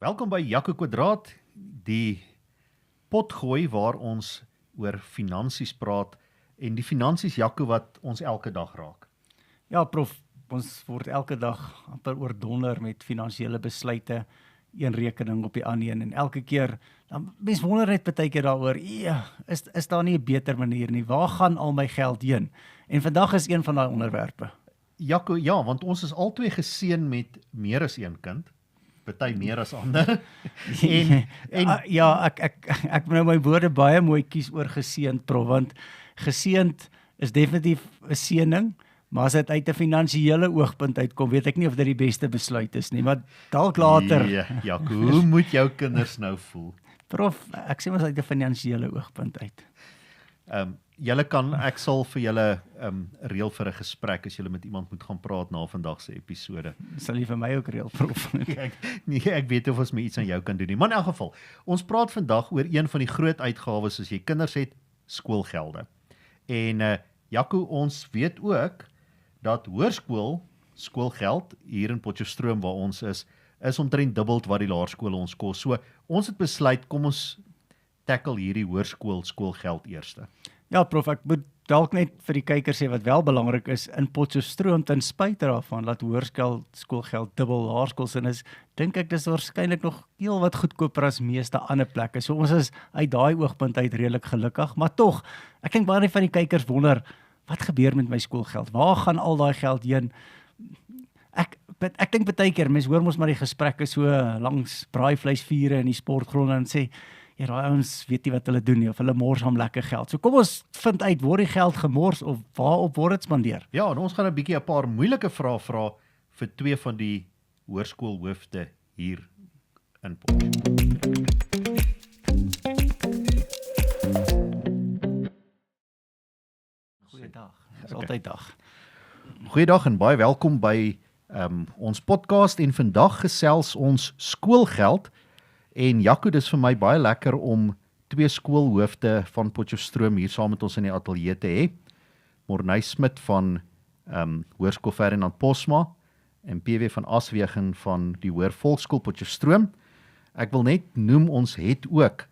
Welkom by Jaco Kwadraat, die potgooi waar ons oor finansies praat en die finansies, Jaco, wat ons elke dag raak. Ja, prof, ons word elke dag amper oordonder met finansiële besluite, een rekening op die ander en elke keer, mens wonder net baie keer daaroor, is daar nie 'n beter manier nie, waar gaan al my geld heen? En vandag is een van daai onderwerpe. Jaco, ja, want ons is albei geseën met meer as een kind, party meer as ander. Ek moet nou my woorde baie mooi kies oor geseënd, prof, want geseënd is definitief 'n seëning, maar as dit uit 'n finansiële oogpunt uitkom, weet ek nie of dit die beste besluit is nie, maar dalk later. Ja, Jaco, hoe moet jou kinders nou voel? Prof, ek sê mos uit 'n finansiële oogpunt uit. Ek sal vir julle reël vir 'n gesprek as julle met iemand moet gaan praat na vandag se episode. Sal jy vir my ook reël, prof? Ek weet of ons met iets aan jou kan doen nie. Maar in elk geval, ons praat vandag oor een van die groot uitgawes as jy kinders het, skoolgelde. En Jaco, ons weet ook dat skoolgeld hier in Potchefstroom waar ons is omtrent dubbel wat die laerskole ons kos. So ons het besluit, kom ons tackle hierdie skoolgeld eerste. Ja, prof, ek moet dalk net vir die kykers sê wat wel belangrik is, in Potchefstroom ten spyte daarvan, dat skoolgeld dubbel laerskoolsin is, dink ek dis waarskynlik nog heel wat goedkoper as meeste ander plekke. So ons is uit daai oogpunt uit redelik gelukkig, maar tog, ek dink baie van die kykers wonder, wat gebeur met my skoolgeld? Waar gaan al daai geld heen? Ek dink baie keer, mense hoor mos maar die gesprekke so langs braaivleisvure in die sportgronde en sê, ja, daai ouens weet nie wat hulle doen nie, of hulle mors hom lekker geld. So kom ons vind uit, word die geld gemors of waarop word dit spandeer? Ja, en ons gaan 'n bietjie 'n paar moeilike vrae vra vir twee van die hoërskoolhoofde hier in Potchefstroom. Goeiedag, dis altyd dag. Goeiedag en baie welkom by ons podcast en vandag gesels ons skoolgeld. En Jaco, dis vir my baie lekker om twee skoolhoofde van Potchefstroom hier saam met ons in die ateljee te hê. Morney Smit van Hoërskool Ferdinand Posma en PW van Aswegen van die Hoër Volksskool Potchefstroom. Ek wil net noem, ons het ook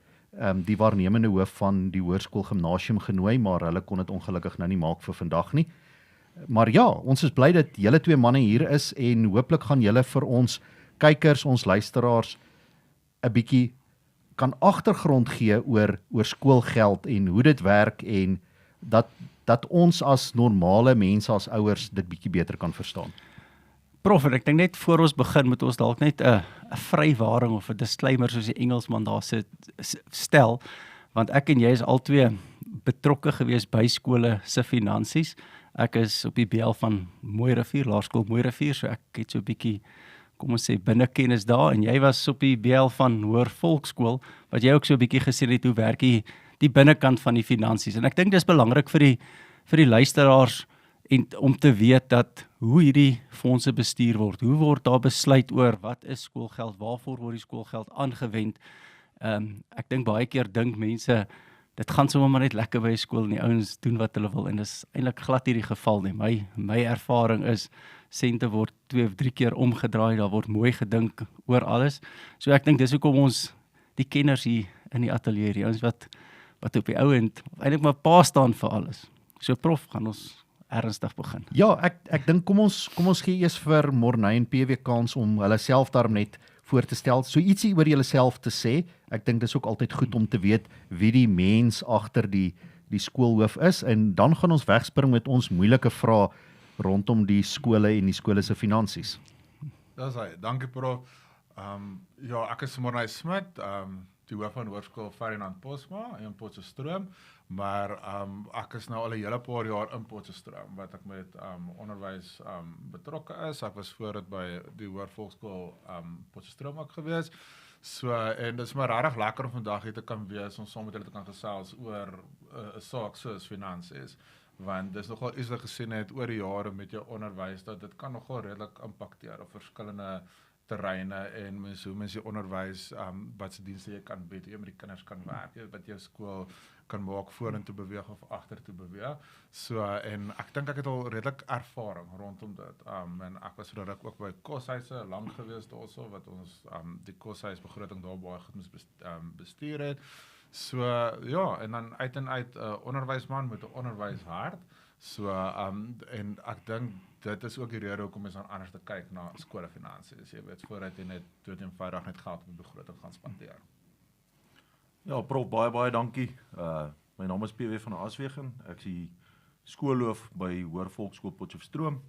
die waarnemende hoof van die Hoërskool Gimnasium genooi, maar hulle kon dit ongelukkig nou nie maak vir vandag nie. Maar ja, ons is bly dat julle twee manne hier is en hooplik gaan julle vir ons kykers, ons luisteraars 'n bietjie kan agtergrond gee oor skoolgeld en hoe dit werk en dat ons as normale mense, as ouers dit bietjie beter kan verstaan. Prof, ek dink net voor ons begin moet ons dalk net 'n vrywaring of 'n disclaimer soos die Engelsman daar stel, want ek en jy is albei betrokke gewees by skole se finansies. Ek is op die BL van Mooirivier, Laerskool Mooirivier, so ek het so 'n bietjie, kom ons sê, binnekennis daar, en jy was op die BL van Hoër Volksskool, wat jy ook so 'n bietjie gesien het hoe werk die binnekant van die finansies. En ek dink dis belangrik vir die luisteraars en om te weet dat hoe hierdie fondse bestuur word, hoe word daar besluit oor wat is skoolgeld, waarvoor word die skoolgeld aangewend. Ek dink baie keer dink mense, dit gaan sommer maar net lekker by 'n skool en die ouens doen wat hulle wil, en dis eintlik glad nie die geval nie. My ervaring is, sente word 2 of 3 keer omgedraai, daar word mooi gedink oor alles. So ek dink dis hoekom ons die kenners hier in die ateljee, die ouens wat op die ou end eintlik maar pa staan vir alles. So prof, gaan ons ernstig begin. Ja, ek dink kom ons gee eers vir Morney en PW kans om hulle self daarom net voor te stel. So ietsie oor julle self te sê. Ek dink dis ook altyd goed om te weet wie die mens agter die skoolhoof is, en dan gaan ons wegspring met ons moeilike vrae rondom die skole en die skole se finansies. Dis hy. Dankie prof. Ja, ek is Morney Smit, die hoof van Hoërskool Ferdinand Posma in Potchefstroom, maar ek is nou al 'n hele paar jaar in Potchefstroom wat ek met onderwys betrokke is. Ek was voor dit by die Hoër Volksskool Potchefstroom ook gewees. So, en dit is maar regtig lekker om vandag hier te kan wees, om saam met julle te kan gesels oor 'n saak soos finansies. Want dis nogal iets wat gesien het oor die jare met jou onderwys, dat dit kan nogal redelik impakteer op verskillende terreine en hoe mens die onderwys wat se dienste jy kan bied, hoe jy met die kinders kan werk, wat jou skool kan maak vorentoe beweeg of agtertoe beweeg. So en ek dink ek het al redelik ervaring rondom dit. En ek was ruk ook by koshuise lank gewees daarso wat ons die koshuisbegroting daar baie goed moes bestuur het. So ja, en dan uit en uit onderwysman met 'n onderwyshart. So en ek dink dit is ook die rede hoekom ons dan anders te kyk na skoolfinansies. Jy weet voordat jy net dood eenvoudig net geld op die begroting gaan spandeer. Ja, prof, baie dankie. My naam is PW van Aswegen. Ek is die skoolloof by Hoër Volksskool Potchefstroom.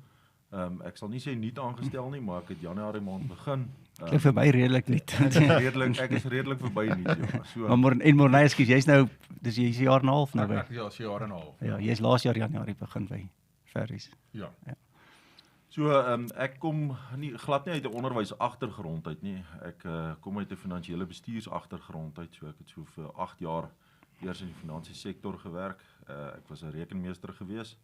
Ek sal nie sê nuut aangestel nie, maar ek het Januarie maand begin. Klink vir my redelik nie. Ek is redelik verby nuut, ja. So Maar Morney, ekskuus, jy's nou dis jy's 'n jaar en 'n half nou by. Ja, so 'n jaar en 'n half. Ja, jy's laas jaar Januarie begin by Ferries. Ja. So ek kom glad nie uit 'n onderwys agtergrond uit nie. Ek kom uit 'n finansiële bestuurs agtergrond uit. So ek het so vir 8 jaar eers in die finansiële sektor gewerk. Ek was 'n rekenmeester gewees.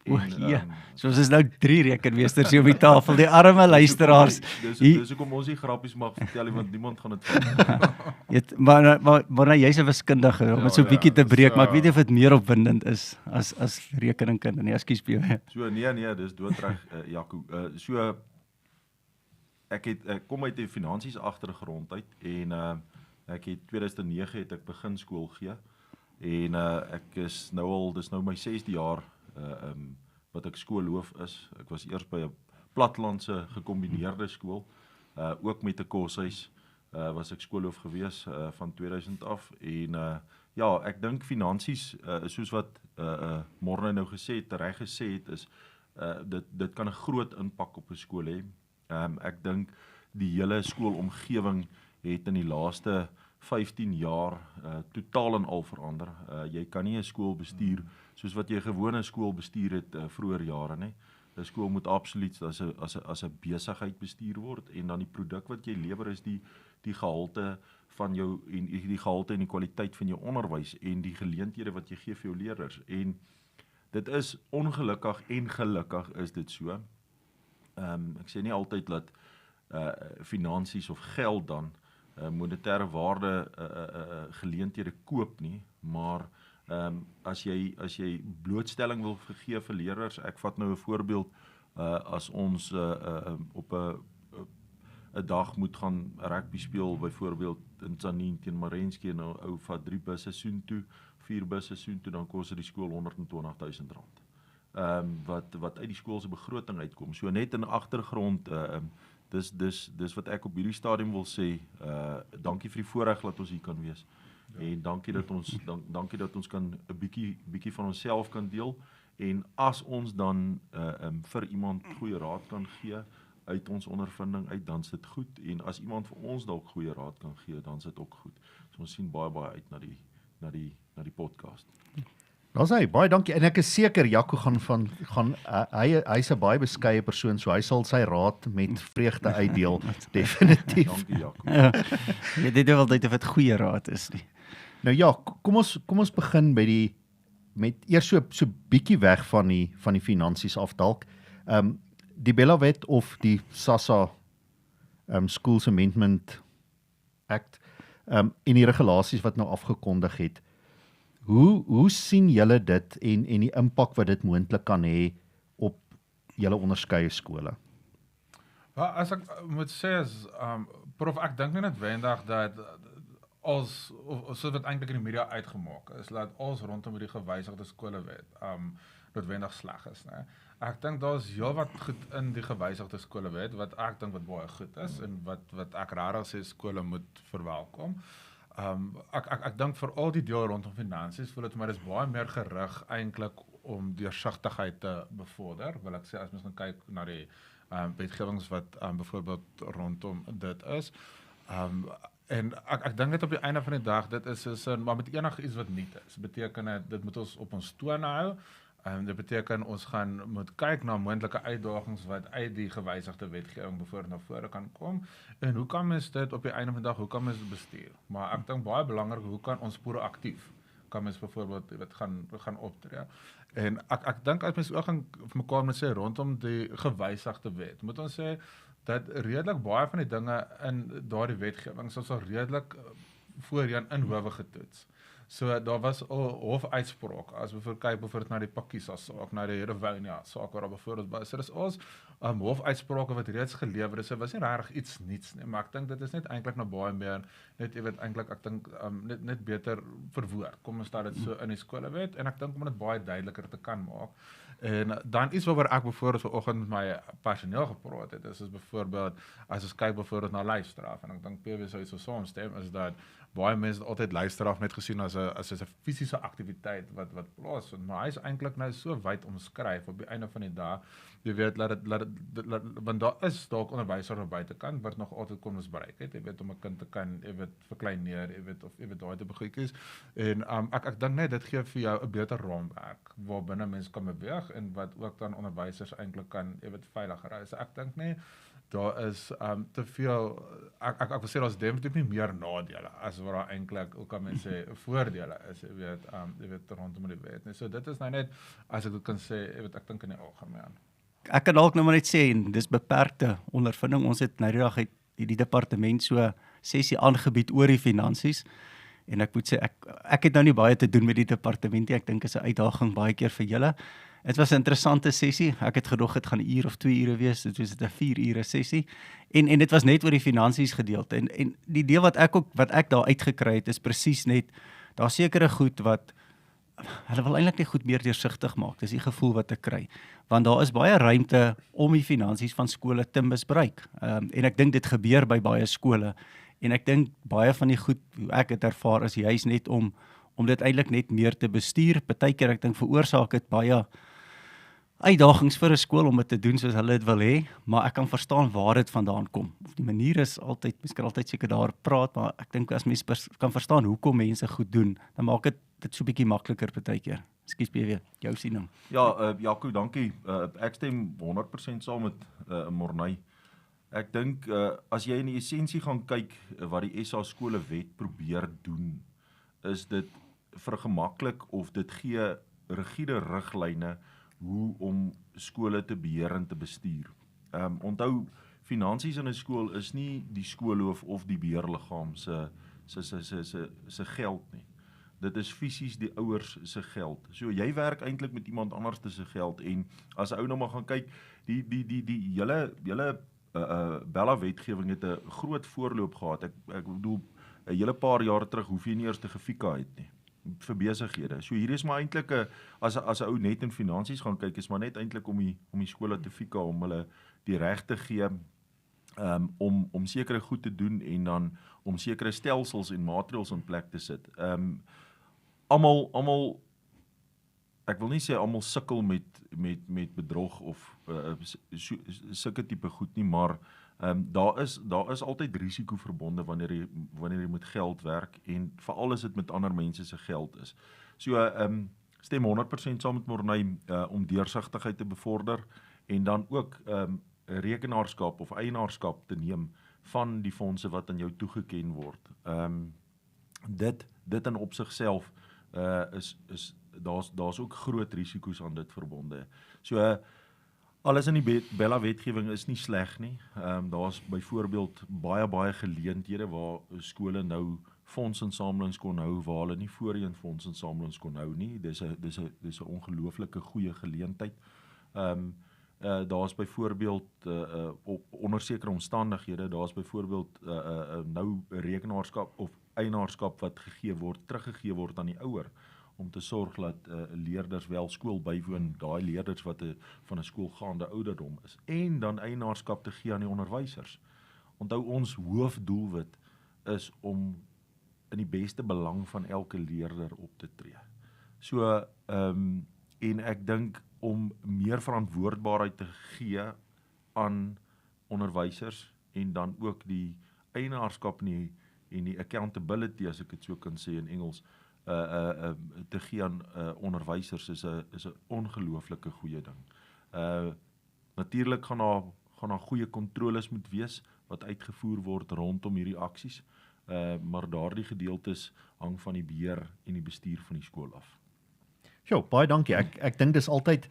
O, ja. So ons is nou 3 rekenmeesters hier op die tafel, die arme luisteraars. Dis hoekom ons nie grappies mag vertel nie, want niemand gaan dit vat. Maar jy's 'n wiskundige om dit so 'n bietjie te breek, maar ek weet nie of dit meer opwindend is as rekeningkunde nie. Ekskuus PW. So nee, dis doodreg Jaco. So ek kom uit 'n finansies agtergrond uit en ek het 2009 het ek begin skool gee en ek is nou al dis nou my 6de jaar wat ek skoolloof is. Ek was eers by 'n platlandse gekombineerde skool, ook met 'n koshuis, was ek skoolloof gewees van 2000 af en ja, ek dink finansies soos wat Morne nou reg gesê het is dit kan 'n groot impak op 'n skool hê. Ek dink die hele skoolomgewing het in die laaste 15 jaar totaal en al verander. Jy kan nie 'n skool bestuur soos wat jy gewone skool bestuur het vroeër jare nie. 'n Skool moet absoluut as 'n besigheid bestuur word en dan die produk wat jy lewer is die gehalte van jou en die gehalte en die kwaliteit van jou onderwys en die geleenthede wat jy gee vir jou leerders. En dit is ongelukkig en gelukkig is dit so. Ek sê nie altyd dat finansies of geld dan monetêre waarde geleenthede koop nie, maar as jy blootstelling wil gee vir leerders, ek vat nou 'n voorbeeld, as ons op 'n dag moet gaan rugby speel, byvoorbeeld in Tzaneen teen Marenski en nou ou vat 3 busse soontoe, 4 busse soontoe, dan kos dit die skool R120,000. Wat uit die skool se begroting uitkom. So net in agtergrond dis wat ek op hierdie stadium wil sê. Dankie vir die voorreg dat ons hier kan wees. Ja. En dankie dat ons kan 'n bietjie van onsself kan deel. En as ons dan vir iemand goeie raad kan gee uit ons ondervinding uit, dan is dit goed. En as iemand vir ons dalk goeie raad kan gee, dan is dit ook goed. So ons sien baie uit na die podcast. Daar's hy, baie dankie. En ek is seker Jaco hy's 'n baie beskeie persoon, so hy sal sy raad met vreugde uitdeel, definitief. Dankie Jaco. Ja, jy weet nie altyd of dit goeie raad is nie. Nou ja, kom ons begin by met eers so bietjie weg van die finansies af dalk. Die Bella-wet of die SASSA Schools Amendment Act en die regulasies wat nou afgekondig het. Hoe sien julle dit en die impak wat dit moontlik kan hê op julle onderskeie skole? Wel, as ek moet sê is prof, ek dink nie noodwendig dat ons soos wat eintlik in die media uitgemaak is, dat ons rondom die gewysigde skolewet noodwendig sleg is, né? Ek dink daar's heelwat goed in die gewysigde skolewet wat ek dink wat baie goed is en wat ek regtig sê skole moet verwelkom. Ek dink vir al die deel rondom finansies, voel dit maar is baie meer gerig eintlik om deursigtigheid te bevorder, wil ek sê as mens gaan kyk na die wetgewings wat byvoorbeeld rondom dit is. En ek dink net op die einde van die dag, dit is maar met enige iets wat nuut is, beteken dit moet ons op ons tone hou. Dit beteken ons moet kyk na moontlike uitdagings wat uit die gewysigde wetgewing bijvoorbeeld na vore kan kom. En hoe kan mens dit op die einde van die dag, hoe kan mens dit bestuur? Maar ek dink baie belangrik, hoe kan ons proaktief kan mens byvoorbeeld gaan optree? En ek dink as mens ook gaan vir mekaar moet sê rondom die gewysigde wet, moet ons sê dat redelik baie van die dinge in daardie wetgewing soos al redelik voorheen in howe getoets. So daar was al hofuitspraak as we kyk byvoorbeeld na die Pakisa saak, na die Herovinia saak waar byvoorbeeld was. So dis ons hofuitsprake wat reeds gelewer is. Dit was nie regtig iets niets nie, maar ek dink dit is net eintlik nou baie meer net jy weet eintlik ek dink net beter verwoord. Kom ons stel dit so in die skolewet en ek dink om dit baie duideliker te kan maak. En dan iets waaroor ek byvoorbeeld vanoggend met my personeel gepraat het, is byvoorbeeld as ons kyk byvoorbeeld na lyfstraf en ek dink PW sou so saamstem is dat baie mense het altyd lyfstraf net gesien as 'n fisiese aktiwiteit wat plaasvind, maar hy is eintlik nou so wyd omskryf op die einde van die dag. Jy weet want daar is dalk onderwysers aan buitekant wat nog altyd kon ons bereik het, jy weet om 'n kind te kan, jy weet verkleineer, jy weet of jy weet daai te begoedjies. En ek dink net dit gee vir jou 'n beter raamwerk waarbinne mense kan beweeg en wat ook dan onderwysers eintlik kan, jy weet veiliger is. So ek dink nie daar is te veel ek wil sê daar's definitief nie meer nadele as wat daar eintlik hoe kan mense sê voordele is, jy weet rondom die wet. So dit is nou net as ek dit kan sê, jy weet ek dink in die algemeen. Ek kan dalk nou maar net sê en dis beperkte ondervinding. Ons het nou die dag die departement so sessie aangebied oor die finansies en ek moet sê ek het nou nie baie te doen met die departement nie. Ek dink is 'n uitdaging baie keer vir julle. Dit was 'n interessante sessie. Ek het gedog dit gaan 'n uur of 2 ure wees. Dit was 'n 4 ure sessie. En dit was net oor die finansies gedeelte. En die deel wat ek daar uitgekry het is presies net daar sekere goed wat hulle wil eintlik net goed meer deursigtig maak. Dis die gevoel wat ek kry. Want daar is baie ruimte om die finansies van skole te misbruik. En ek dink dit gebeur by baie skole. En ek dink baie van die goed hoe ek dit ervaar is juis net om dit eintlik net meer te bestuur. Partykeer ek dink veroorsaak dit baie uitdagings vir 'n skool om dit te doen soos hulle dit wil hê, maar ek kan verstaan waar dit vandaan kom. Of die manier is altyd, mens kan altyd seker daar praat, maar ek dink as mens kan verstaan hoekom mense goed doen, dan maak dit so 'n bietjie makliker partykeer. Ekskuus PW, jou siening. Ja, Jaco, dankie. Ek stem 100% saam met Morney. Ek dink as jy in die essensie gaan kyk wat die SA skolewet probeer doen, is dit vergemaklik of dit gee rigiede riglyne hoe om skole te beheer en te bestuur. Onthou, finansies in 'n skool is nie die skoolhoof of die beheerliggaam se geld nie. Dit is fisies die ouers se geld. So jy werk eintlik met iemand anders se geld en as 'n ou nou maar gaan kyk, die hele Bella wetgewing het 'n groot voorloop gehad. Ek bedoel 'n hele paar jare terug hoef jy nie eers te gefika het nie vir besighede. So hier is maar eintlik as 'n ou net in finansies gaan kyk, is maar net eintlik om die skole te fika, om hulle die reg te gee om sekere goed te doen en dan om sekere stelsels en maatreëls in plek te sit. Almal ek wil nie sê almal sukkel met bedrog of sulke tipe goed nie, maar daar is altyd risiko verbonde wanneer jy met geld werk en veral as dit met ander mense se geld is. So stem 100% saam met Morney om deursigtigheid te bevorder en dan ook rekenaarskap of eienaarskap te neem van die fondse wat aan jou toegeken word. Dit in op sigself daar's ook groot risiko's aan dit verbonde. So alles in die Bella wetgewing is nie sleg nie. Daar's byvoorbeeld baie geleenthede waar skole nou fondsinsamelings kon hou waar hulle nie voorheen fondsinsamelings kon hou nie. Dis 'n ongelooflike goeie geleentheid. Daar's byvoorbeeld onder sekere omstandighede, daar's byvoorbeeld nou rekenaarskap of eienaarskap wat teruggegee word aan die ouer om te sorg dat leerders wel skool bywoon, daai leerders wat van 'n skoolgaande ouderdom is, en dan eienaarskap te gee aan die onderwysers. Onthou, ons hoofdoelwit is om in die beste belang van elke leerder op te tree. So en ek dink om meer verantwoordbaarheid te gee aan onderwysers en dan ook die eienaarskap en die accountability, as ek dit so kan sê in Engels, te gee aan onderwysers is 'n ongelooflike goeie ding. Natuurlik gaan daar goeie kontroles moet wees wat uitgevoer word rondom hierdie aksies, maar daardie gedeeltes hang van die beheer en die bestuur van die skool af. Ja, baie dankie. Ek dink dis altyd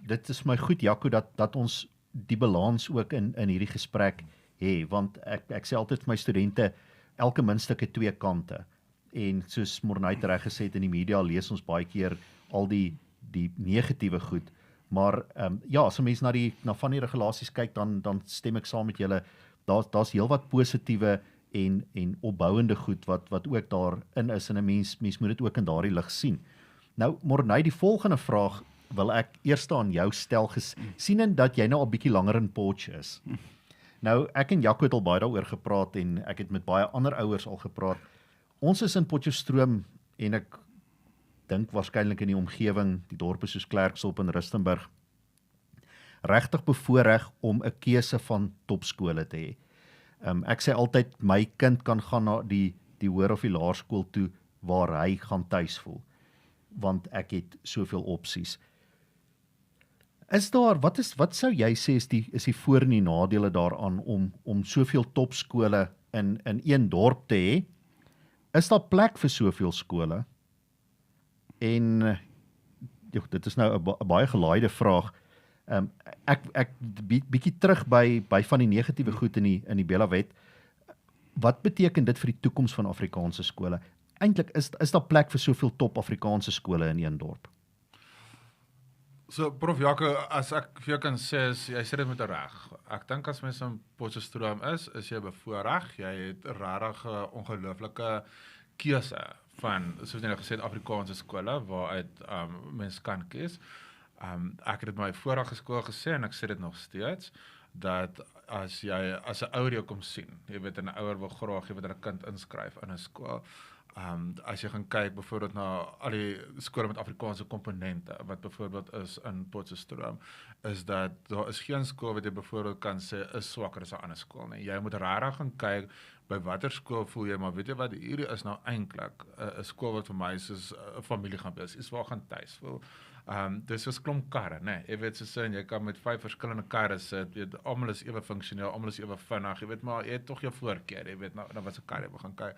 dit is my goed, Jaco, dat ons die balans ook in hierdie gesprek hê, want ek sê altyd vir my studente, elke muntstuk het twee kante. En soos Morney reg gesê het, in die media lees ons baie keer al die negatiewe goed, maar ja, as 'n mens na van die regulasies kyk, dan stem ek saam met julle, daar's heelwat positiewe en opbouende goed wat ook daarin is, en 'n mens moet dit ook in daardie lig sien. Nou Morney, die volgende vraag wil ek eers aan jou stel, sienend dat jy nou al bietjie langer in Potch is. Nou ek en Jaco het al baie daaroor gepraat en ek het met baie ander ouers al gepraat. Ons is in Potchefstroom en ek dink waarskynlik in die omgewing, die dorpe soos Klerksdorp en Rustenburg, regtig bevoorreg om 'n keuse van topskole te hê. Ek sê altyd my kind kan gaan na die hoër of die laerskool toe waar hy gaan tuis voel, want ek het soveel opsies. Is daar, wat sou jy sê is die voor- en die nadele daaraan om soveel topskole in een dorp te hê? Is daar plek vir soveel skole? En dit is nou 'n baie gelaaide vraag. Ek bietjie terug by van die negatiewe goed in die Bella-wet. Wat beteken dit vir die toekoms van Afrikaanse skole? Eintlik is daar plek vir soveel top Afrikaanse skole in een dorp? So Prof Jaco, as ek vir jou kan sê, jy sê dit met 'n reg. Ek dink as mens in Potchefstroom is jy bevoorreg. Jy het regtig 'n ongelooflike keuse van, soos jy nou gesê het, Afrikaanse skole waaruit mens kan kies. Ek het dit by my vorige skool gesê en ek sê dit nog steeds, dat as jy as 'n ouer jou kom sien, jy weet 'n ouer wil graag jy weet 'n kind inskryf in 'n skool. As jy gaan kyk byvoorbeeld na al die skole met Afrikaanse komponente wat byvoorbeeld is in Potchefstroom, is dat daar is geen skool wat jy byvoorbeeld kan sê is swakker as 'n ander skool nie. Jy moet regtig gaan kyk by watter skool voel jy, maar weet jy wat, hierdie is nou eintlik 'n skool wat vir my soos 'n familie gaan wees, iets waar ek gaan tuis voel. Dis soos klomp karre, né? Jy weet soos jy kan met 5 verskillende karre sit, jy weet almal is ewe funksioneel, almal is ewe vinnig, jy weet, maar jy het tog jou voorkeur, jy weet, nou wat se kar jy wil gaan kyk.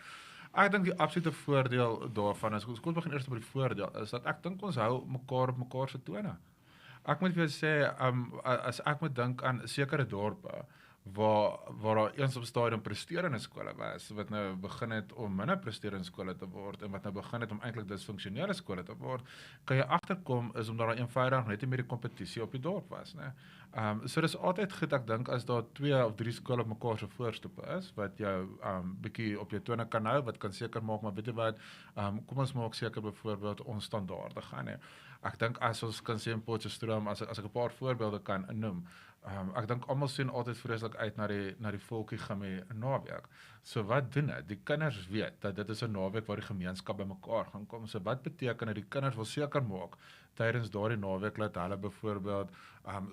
Ek dink die absolute voordeel daarvan is, kom ons begin eers by die voordeel, is dat ek dink ons hou mekaar op mekaar se tone. Ek moet vir jou sê, as ek moet dink aan sekere dorpe, waar daar eens op stadium presterende skole was, wat nou begin het om minder presterende skole te word, en wat nou begin het om eintlik disfunksionele skole te word, kan jy agterkom is omdat daar eenvoudig net nie meer die kompetisie op die dorp was, né? So dis altyd goed, ek dink, as daar 2 of 3 skole op mekaar se voorstoepe is, wat jou bietjie op jou tone kan hou, wat kan seker maak, maar weet jy wat, kom ons maak seker byvoorbeeld ons standaarde gaan, hè. Ek dink as ons kan sê in Potchefstroom, as ek 'n paar voorbeelde kan noem, ek dink almal sien altyd vreeslik uit na die Volkie Gimmie naweek. So wat doen dit? Die kinders weet dat dit is 'n naweek waar die gemeenskap bymekaar gaan kom. So wat beteken dat die kinders wil seker maak tydens daardie naweek dat hulle byvoorbeeld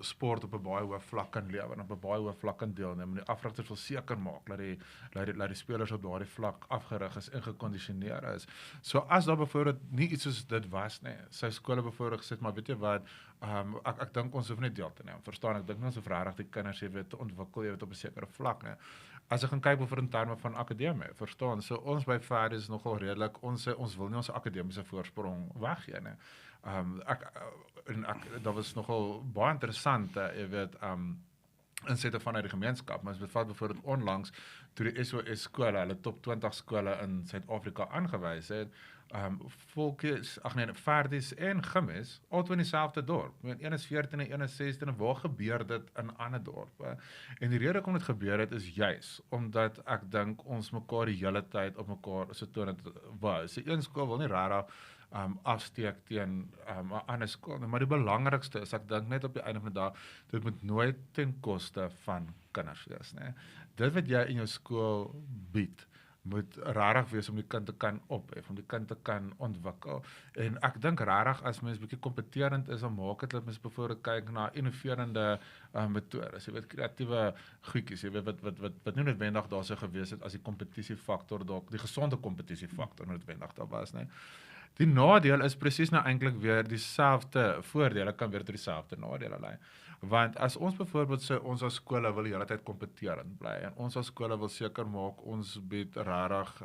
sport op 'n baie hoë vlak kan lewer en op 'n baie hoë vlak kan deelneem. En die afrigters wil seker maak dat die spelers op daardie vlak afgerig is en gekondisioneer is. So as daar byvoorbeeld nie iets soos dit was nie, sy skole byvoorbeeld gesê, maar weet jy wat, ek dink ons hoef nie deel te neem. Verstaan, ek dink ons hoef regtig die kinders jy weet te ontwikkel jy weet op 'n sekere vlak, né? As ek gaan kyk byvoorbeeld in terme van akademie, verstaan, so ons by Fad is nogal redelik, ons wil nie ons akademiese voorsprong weggee nie. Dat was nogal baie interessant, jy weet, insette vanuit die gemeenskap, maar as jy vat byvoorbeeld onlangs, toe die SOS skole, hulle top 20 skole in Suid-Afrika aangewys het, Verdies en Gimmies, altyd in dieselfde dorp. Een is 14 en een is 16, waar gebeur dit in ander dorpe? En die rede kom dit gebeur het, is juis, omdat ek dink ons mekaar die hele tyd op mekaar se tone wou. So een skool wil nie regtig afsteek teen 'n ander skool, maar die belangrikste is, ek dink net op die einde van die dag, dit moet nooit ten koste van kinders wees, né? Dit wat jy in jou skool bied, moet regtig wees om die kind te kan ophef, om die kind te kan ontwikkel. En ek dink regtig as mens bietjie kompeterend is, dan maak dit dat mens byvoorbeeld kyk na innoverende metodes, jy weet, kreatiewe goedjies, jy weet wat nie noodwendig daar sou gewees het as die kompetisiefaktor dalk, die gesonde kompetisiefaktor noodwendig daar was, né? Die nadeel is presies nou eintlik weer dieselfde voordele kan weer tot dieselfde nadele lei. Want as ons byvoorbeeld sê ons as skole wil die hele tyd kompeterend bly en ons as skole wil seker maak ons bied regtig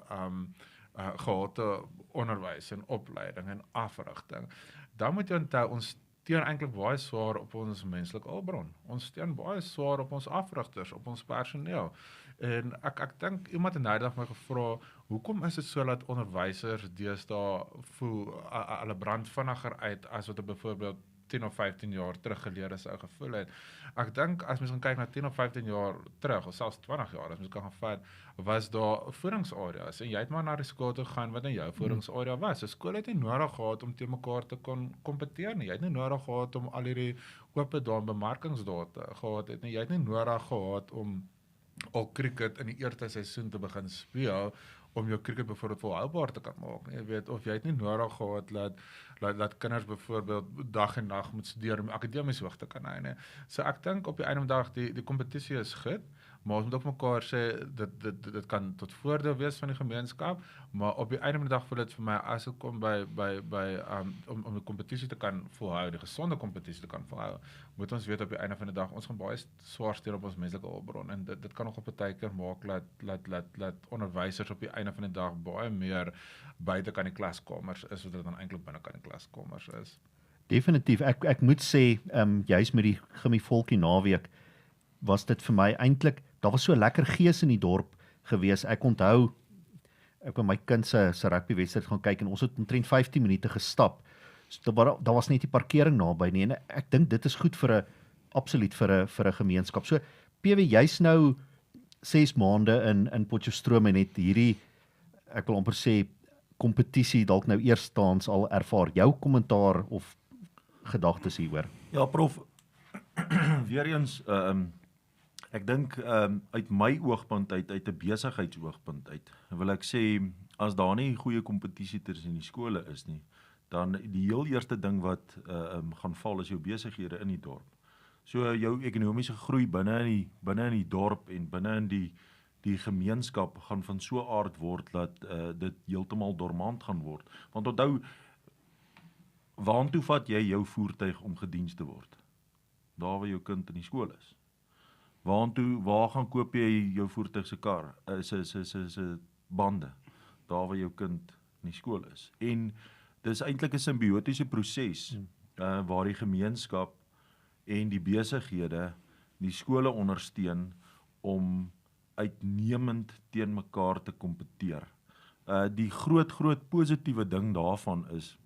gehate onderwys en opleiding en afrigting, dan moet jy onthou ons steun eintlik baie swaar op ons menslike hulpbron. Ons steun baie swaar op ons afrigters, op ons personeel. En ek dink iemand het nou my gevra, hoekom is dit so dat onderwysers deesdae voel hulle brand vinniger uit as wat byvoorbeeld 10 of 15 jaar terug gelede sou gevoel het. Ek dink as mens gaan kyk na 10 of 15 jaar terug, of selfs 20 jaar, as mens kan gaan vat, was daar voedingsareas en jy het maar na die skool toe gaan wat in jou voedingsarea was. So skool het nie nodig gehad om teen mekaar te kon kompeteer nie. Jy het nie nodig gehad om al hierdie oop bemarkingsdata gehad het nie. Jy het nie nodig gehad om al cricket in die eerste seisoen te begin speel om jou cricket byvoorbeeld volhoubaar te kan maak. Nie? Jy weet, of jy het nie nodig gehad dat kinders byvoorbeeld dag en nag moet studeer om akademies hoog te kan hou nie. So ek dink op die einde van die dag die kompetisie is goed, maar ons moet ook mekaar sê dit kan tot voordeel wees van die gemeenskap, maar op die einde van die dag voel dit vir my as dit kom om die kompetisie te kan volhou, die gesonde kompetisie te kan volhou, moet ons weet op die einde van die dag ons gaan baie swaar steun op ons menslike hulpbron en dit kan nog op 'n partykeer maak dat onderwysers op die einde van die dag baie meer buite kan die klaskamers is wat dit dan eintlik binne kan die klaskamers is. Definitief, ek moet sê, juis met die Gimmivolkie naweek, was dit vir my eintlik, daar was so lekker gees in die dorp gewees. Ek onthou, ek met my kind se rugbywedstryd gaan kyk en ons het omtrent 15 minute gestap. So, daar was net die parkering naby nie en ek dink dit is goed absoluut vir 'n gemeenskap. So PW, jy's nou 6 maande in Potchefstroom en het hierdie, ek wil amper sê, kompetisie dalk nou eerstens al ervaar. Jou kommentaar of gedagtes hieroor? Ja, prof, weer eens, ek dink uit my oogpunt uit 'n besigheidsoogpunt uit, wil ek sê, as daar nie goeie kompetisie tussen die skole is nie, dan die heel eerste ding wat gaan val is jou besighede in die dorp. So jou ekonomiese groei binne in die dorp en binne in die gemeenskap gaan van so aard word dat dit heeltemal dormant gaan word. Want onthou, waantoe vat jy jou voertuig om gediens te word? Daar waar jou kind in die skool is. Waar gaan koop jy jou voertuig se kar, se bande? Daar waar jou kind in die skool is. En dis eintlik 'n simbiotiese proses waar die gemeenskap en die besighede die skole ondersteun om uitnemend teen mekaar te kompeteer. Die groot positiewe ding daarvan is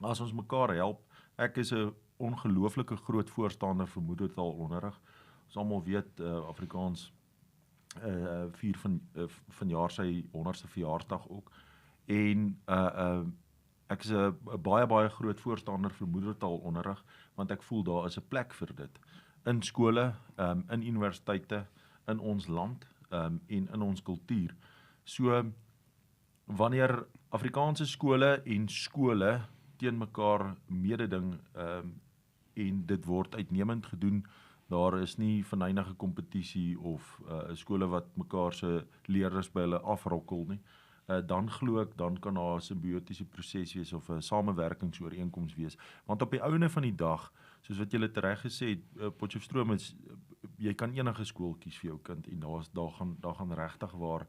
as ons mekaar help. Ek is 'n ongelooflike groot voorstander vir moedertaalonderrig. Ons almal weet Afrikaans vier vanjaar sy 100ste verjaarsdag ook. En ek is 'n baie groot voorstander vir moedertaalonderrig want ek voel daar is 'n plek vir dit in skole, in universiteite, in ons land en in ons kultuur. So wanneer Afrikaanse skole en skole teen mekaar mededing en dit word uitnemend gedoen, daar is nie venynige kompetisie of skole wat mekaar se leerders by hulle afrokkel nie. Dan glo ek, dan kan daar 'n simbiotiese proses wees of 'n samewerkingsooreenkoms wees. Want op die ouene van die dag, soos wat julle tereg gesê het, Potchefstroom is, jy kan enige skool kies vir jou kind en daar gaan regtig waar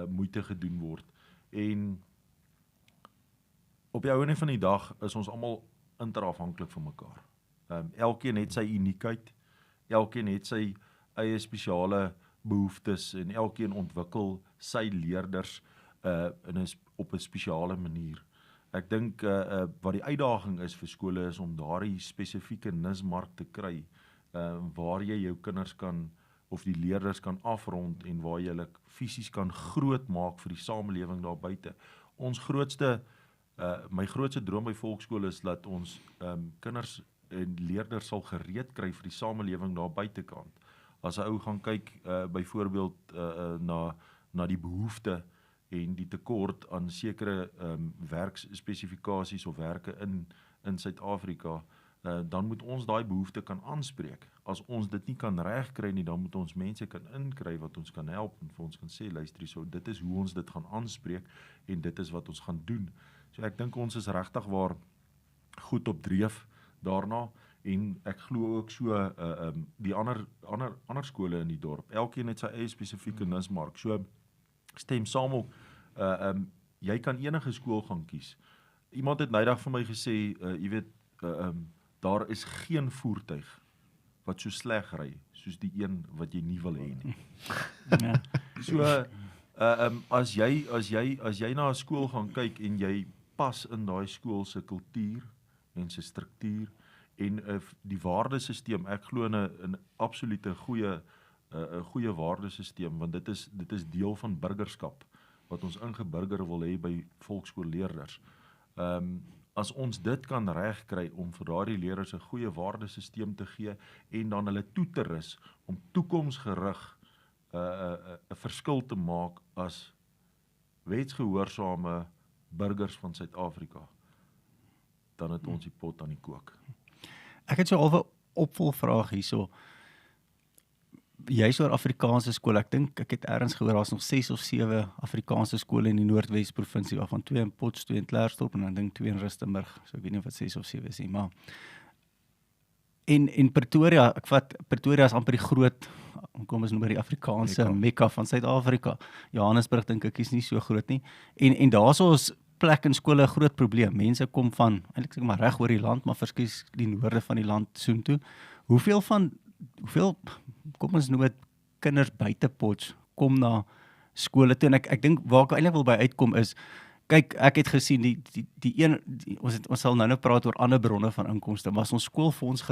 moeite gedoen word. En op die ouene van die dag is ons almal interafhanklik van mekaar. Elkeen het sy uniekheid, elkeen het sy eie spesiale behoeftes en elkeen ontwikkel sy leerders op 'n spesiale manier. Ek dink wat die uitdaging is vir skole is om daardie spesifieke nismark te kry waar jy jou kinders kan of die leerders kan afrond en waar jy hulle fisies kan groot maak vir die samelewing daar buite. My grootste droom by volksskole is dat ons kinders en leerders sal gereed kry vir die samelewing daar buitekant. As 'n ou gaan kyk byvoorbeeld na die behoefte en die tekort aan sekere werkspesifikasies of werke in Suid-Afrika, dan moet ons daai behoefte kan aanspreek. As ons dit nie kan regkry nie, dan moet ons mense kan inkry wat ons kan help en vir ons kan sê, luister, so dit is hoe ons dit gaan aanspreek en dit is wat ons gaan doen. So ek dink ons is regtig waar goed op dreef daarna en ek glo ook so die ander skole in die dorp. Elkeen het sy eie spesifieke nismark. So stem saam op, jy kan enige skool gaan kies. Iemand het nydag vir my gesê, jy weet, daar is geen voertuig wat so sleg ry soos die een wat jy nie wil hê nie. Ja. So as jy na 'n skool gaan kyk en jy pas in daai skool se kultuur en sy struktuur en die waardesisteem, ek glo in 'n absolute goeie waardesisteem, want dit is deel van burgerskap wat ons ingeburger wil hê by volksskoolleerders. As ons dit kan regkry om vir daardie leerders 'n goeie waardesisteem te gee en dan hulle toe te rus om toekomsgerig 'n verskil te maak as wetsgehoorsame burgers van Suid-Afrika, dan het ons die pot aan die kook. Ek het so al 'n opvolgvraag hierso. Jy's oor Afrikaanse skole. Ek dink ek het ergens gehoor daar's nog 6 of 7 Afrikaanse skole in die Noordwes provinsie, waarvan 2 in Potch, 2 in Klerksdorp en dan dink 2 in Rustenburg. So ek weet nie of dit 6 of 7 is nie, maar en Pretoria, Pretoria is amper die groot, kom ons noem maar die Afrikaanse Mekka van Suid-Afrika. Johannesburg dink ek is nie so groot nie. En daarso is plek in skole 'n groot probleem. Mense kom van eintlik sê maar reg oor die land, maar verskies die noorde van die land soontoe. Hoeveel kom ons noem dit kinders buite Potch kom na skole toe, en ek dink waar ek eintlik wil by uitkom is, kyk, ek het gesien ons sal nou praat oor ander bronne van inkomste, maar as ons skoolfonds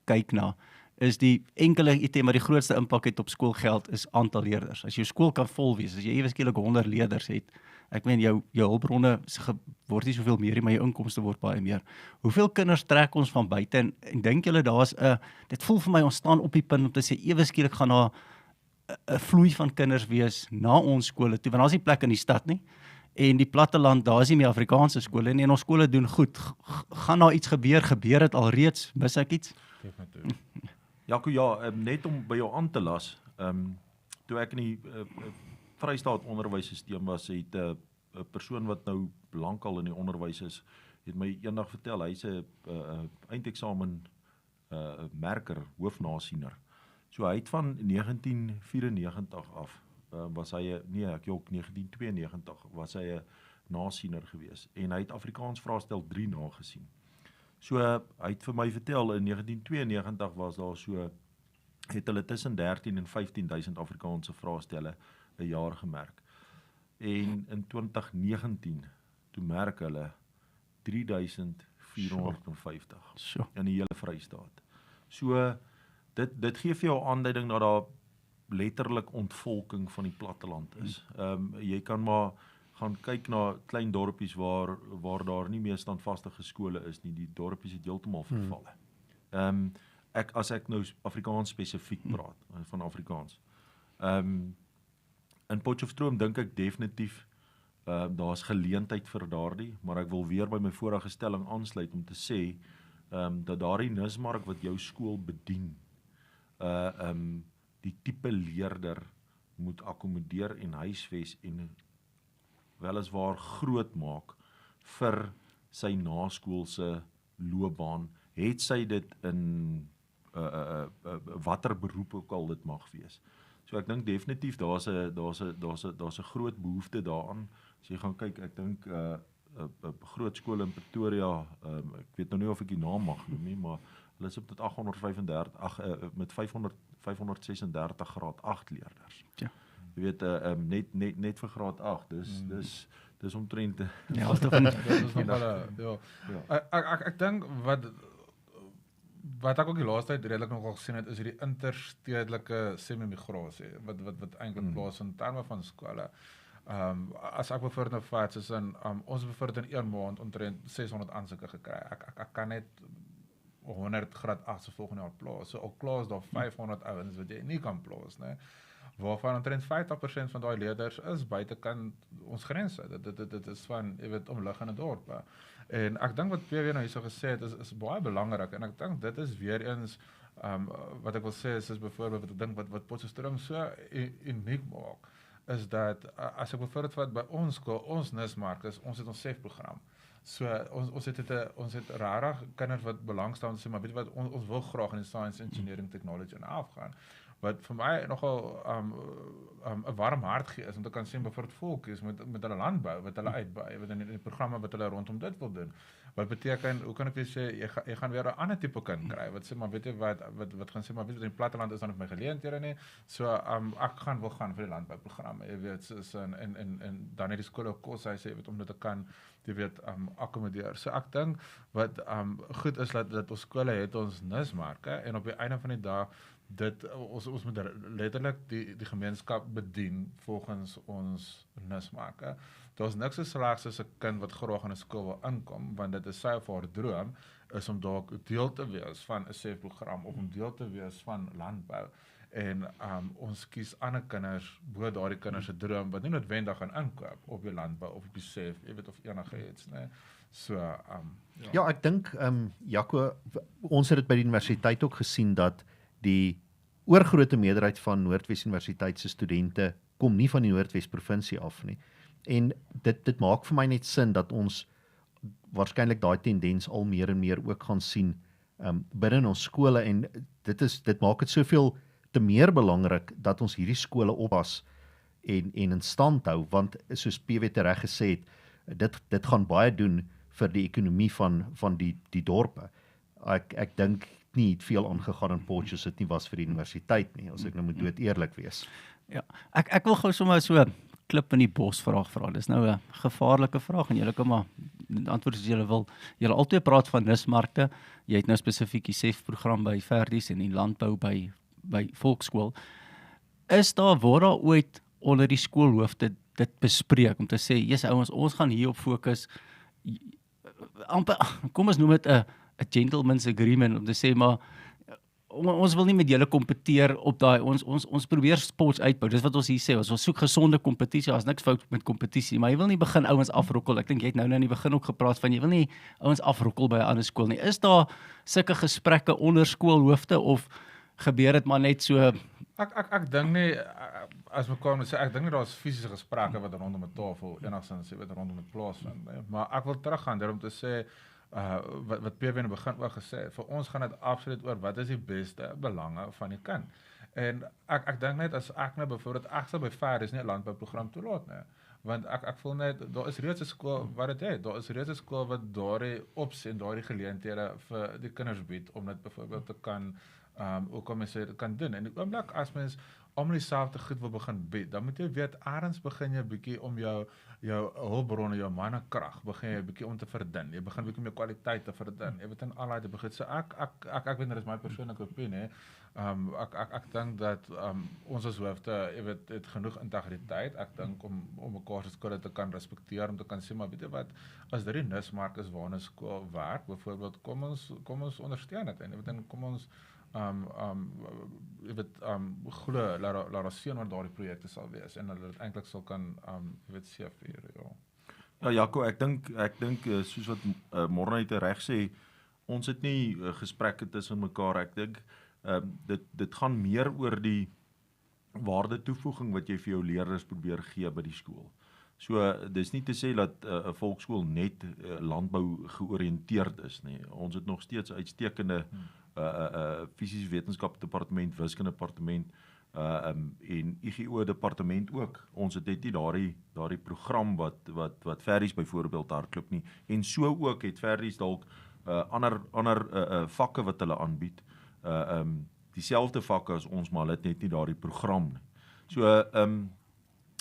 kyk na, is die enkele item wat die grootste impak het op skoolgeld is aantal leerders. As jou skool kan vol wees, as jy ewe skielik 100 leerders het, ek meen jou hulpbronne word nie soveel meer nie, maar jou inkomste word baie meer. Hoeveel kinders trek ons van buite en dink julle dit voel vir my ons staan op die punt om te sê ewe skielik gaan daar 'n vloei van kinders wees na ons skole toe, want daar's nie plek in die stad nie. En die platteland, daar is nie meer Afrikaanse skole nie en ons skole doen goed. Gaan daar iets gebeur dit alreeds? Mis ek iets? Definitief. Jaco, ja, net om by jou aan te las, toe ek in die Vrystaat onderwyssysteem was, het 'n persoon wat nou lankal in die onderwys is, het my eendag vertel, hy's 'n eindeksamen merker, hoofnasiener. So hy het van 1994 af, was hy, 1992 was hy 'n nasiener gewees, en hy het Afrikaans vraestel 3 nagesien. So hy het vir my vertel, in 1992 was daar so, het hulle tussen 13 en 15.000 Afrikaanse vraestelle 'n jaar gemerk. En in 2019, toe merk hulle 3.450 in die hele Vrystaat. So dit gee vir jou aanduiding dat daar letterlik ontvolking van die platteland is. Jy kan maar gaan kyk na klein dorpies waar daar nie meer standvastige skole is nie. Die dorpies het heeltemal vervalle. As ek nou Afrikaans spesifiek praat, van Afrikaans. In Potchefstroom dink ek definitief daar's geleentheid vir daardie, maar ek wil weer by my vorige stelling aansluit om te sê dat daardie nismark wat jou skool bedien, die tipe leerder moet akkommodeer en huisves en weliswaar groot maak vir sy naskoolse loopbaan, het sy dit in watter beroep ook al dit mag wees. So ek dink definitief daar's 'n groot behoefte daaraan. As jy gaan kyk, ek dink 'n groot skool in Pretoria, ek weet nou nie of ek die naam mag noem nie, maar hulle is op tot 835 met 536 graad 8 leerders. Ja. Jy weet net vir graad 8. Dis omtrent Ja, dit is nog wel ek dink wat ek ook die laaste tyd redelik nogal gesien het, is hierdie interstedelike semi-migrasie wat eintlik plaasvind in terme van skole. As ek bijvoorbeeld nou vat, soos ons bijvoorbeeld in 1 maand omtrent 600 aansoeke gekry. Ek kan net 100 graad 8 se volgende jaar plaas. So al klaar is daar 500 ouens wat jy nie kan plaas, né? Waarvan omtrent 50% van daai leerders is buitekant ons grense. Dit is van, jy weet, omliggende dorpe. En ek dink wat PW nou hierso gesê het is baie belangrik, en ek dink dit is weer eens wat ek wil sê is byvoorbeeld wat ek dink wat Potchefstroom so uniek maak, is dat as ek bijvoorbeeld wat by ons skool, ons nismark is, ons het ons SEF-program. So ons het rarig kinders wat belangstel en sê, maar weet jy wat, ons wil graag in die science, engineering, technology en afgaan. wat vir my nogal 'n warm hart gee is om te kan sien byvoorbeeld Volkies met hulle landbou wat hulle uitbou, wat in die programme wat hulle rondom dit wil doen. Wat beteken, hoe kan ek weer sê, jy gaan weer 'n ander tipe kind kry, wat sê maar, weet jy wat gaan sê maar, weet jy, in die platteland is dan op my geleenthede nie, so ek wil gaan vir die landbouprogramme, jy weet, soos en dan het die skole ook koshuise, jy weet, om dit te kan, jy weet, akkommodeer. So ek dink, wat goed is, dat ons skole het ons nismarke, en op die einde van die dag, ons moet letterlik die gemeenskap bedien volgens ons nismarke. Daar's niks so slegs as 'n kind wat graag in 'n skool wil inkom, want dit is sy of haar droom, is om dalk deel te wees van 'n SEF-program, of om deel te wees van landbou. En ons kies ander kinders, bo daardie kinders se droom, wat nie noodwendig gaan inkoop op die landbou, of op die SEF, jy weet, of enige iets, nee. So, Ja, ek dink, Jaco, ons het dit by die universiteit ook gesien, dat die oorgrote meerderheid van Noordwes Universiteit se studente kom nie van die Noordwes provinsie af nie. En dit maak vir my net sin dat ons waarskynlik daai tendens al meer en meer ook gaan sien binne in ons skole, en dit maak dit soveel te meer belangrik dat ons hierdie skole oppas en in stand hou, want soos PW reg gesê het, dit gaan baie doen vir die ekonomie van die dorpe. Ek dink nie veel aangegaan in Potchefstroom dit nie was vir die universiteit nie, as ek nou moet dood eerlik wees. Ja, ek wil gou sommer so klip in die bos vraag vra. Dis nou 'n gevaarlike vraag en julle kan maar antwoord as julle wil. Julle altyd praat van nismarkte. Jy het nou spesifiek die SEF-program by Verdies en die landbou by Volksskool. Word daar ooit onder die skoolhoofde dit bespreek om te sê, yes ouens, ons gaan hierop fokus. Amper, kom ons noem dit 'n gentleman's agreement om te sê, maar ons wil nie met julle kompeteer op daai, ons probeer sports uitbou, dis wat ons hier sê, ons soek gesonde kompetisie, daar's niks fout met kompetisie, maar jy wil nie begin ouens afrokkel, ek dink jy het nou in die begin ook gepraat van, jy wil nie ouens afrokkel by 'n ander skool nie. Is daar sulke gesprekke onder skoolhoofde, of gebeur dit maar net so? Ek dink nie, as mekaar moet sê, ek dink nie daar's fisiese gesprekke wat rondom 'n tafel enigstens wat rondom dit plaasvind nie, maar ek wil teruggaan om te sê, wat PW in die begin ook gesê het, vir ons gaan dit absoluut oor wat is die beste belange van die kind. En ek dink net, as ek nou byvoorbeeld, ek sal by Verdies nie 'n landbouprogram toelaat nie, want ek voel net, daar is reeds 'n skool wat dit het, daar is reeds 'n skool wat daardie opsie en daardie geleenthede vir die kinders bied, om dit byvoorbeeld te kan, hoe kan mens sê, kan doen. En die oomblik as mens almal dieselfde goed wil begin bied, dan moet jy weet, ergens begin jy 'n bietjie om jou hulpbronne, jou mannekrag, begin jy 'n bietjie om te verdun. Jy begin 'n bietjie om jou kwaliteit te verdun. Jy weet, in al daai begin. So ek weet, dit is my persoonlike opinie. Ek dink dat ons as hoofde, jy weet, het genoeg integriteit. Ek dink om mekaar se skole te kan respekteer, om te kan sê, maar weet jy wat, as dit die nismark is waar 'n skool werk, byvoorbeeld, kom ons ondersteun dit, en jy weet, kom ons jy weet, glo, laat ons sien wat daardie projekte sal wees, en hulle dit eintlik sal kan, jy weet, seevier, ja. Ja, Jaco, ek dink soos wat Morne het reg sê, ons het nie gesprekke tussen mekaar. Ek dink dit gaan meer oor die waarde toevoeging wat jy vir jou leerders probeer gee by die skool. So dis nie te sê dat 'n volksskool net landbou georiënteerd is nie. Ons het nog steeds uitstekende fisiese wetenskap departement, wiskunde departement en IGO departement ook. Ons het net nie daardie program wat Verdies byvoorbeeld hardloop nie. En so ook het Verdies dalk ander vakke wat hulle aanbied. Dieselfde vakke as ons, maar hulle het net nie daardie program nie. So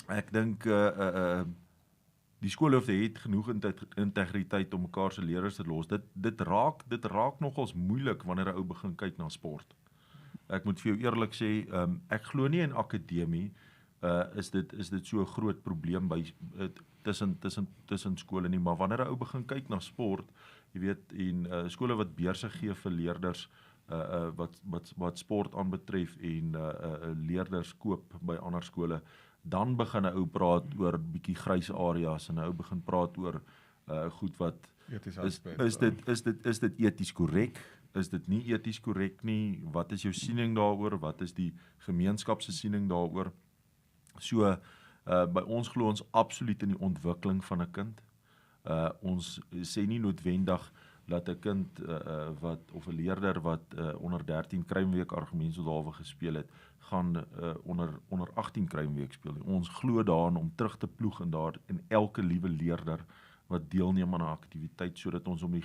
ek dink die skoolhoofde het genoeg integriteit om mekaar se leerders te los. Dit raak nogals moeilik wanneer 'n ou begin kyk na sport. Ek moet vir jou eerlik sê, ek glo nie in akademie is dit so 'n groot probleem by tussen skole nie, maar wanneer 'n ou begin kyk na sport, jy weet, en skole wat beurse gee vir leerders wat sport aanbetref en leerders koop by ander skole, dan begin 'n ou praat oor bietjie grys areas, en 'n ou begin praat oor goed wat is dit eties korrek? Is dit nie eties korrek nie? Wat is jou siening daaroor? Wat is die gemeenskap se siening daaroor? So by ons glo ons absoluut in die ontwikkeling van 'n kind. Ons sê nie noodwendig dat 'n kind of 'n leerder wat onder 13 kruimweek argumentsodalwe gespeel het, gaan onder 18 kruimweek speel. Ons glo daarin om terug te ploeg in elke liewe leerder wat deelneem aan 'n aktiwiteit, sodat ons om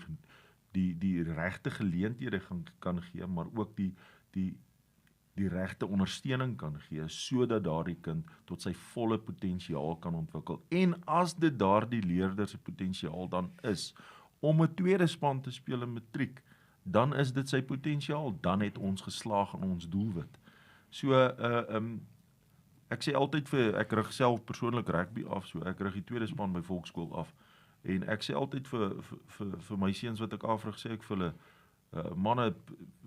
die regte geleenthede kan gee, maar ook die regte ondersteuning kan gee, sodat daardie kind tot sy volle potensiaal kan ontwikkel. En as dit daardie leerder se potensiaal dan is, om 'n tweede span te speel in matriek, dan is dit sy potensiaal, dan het ons geslaag in ons doelwit. So, ek sê altyd ek rig self persoonlik rugby af, so ek rig die tweede span by Volksskool af, en ek sê altyd vir my seuns wat ek afrig, sê ek vir hulle, manne,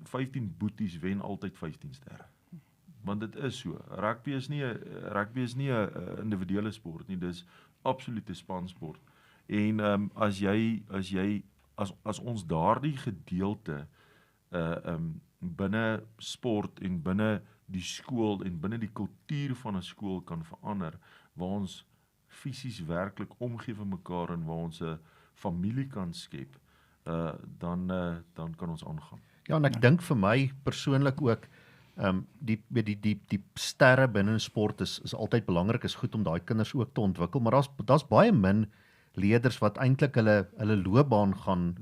15 boeties wen altyd 15 sterre. Want dit is so. Rugby is nie 'n individuele sport nie, dis absolute spansport. En as ons daardie gedeelte binne sport en binne die skool en binne die kultuur van 'n skool kan verander, waar ons fisies werklik omgee vir mekaar en waar ons 'n familie kan skep, dan kan ons aangaan. Ja, en ek dink vir my persoonlik ook, die sterre binne 'n sport is altyd belangrik, is goed om daai kinders ook te ontwikkel, maar daar's baie min leerders wat eintlik hulle loopbaan gaan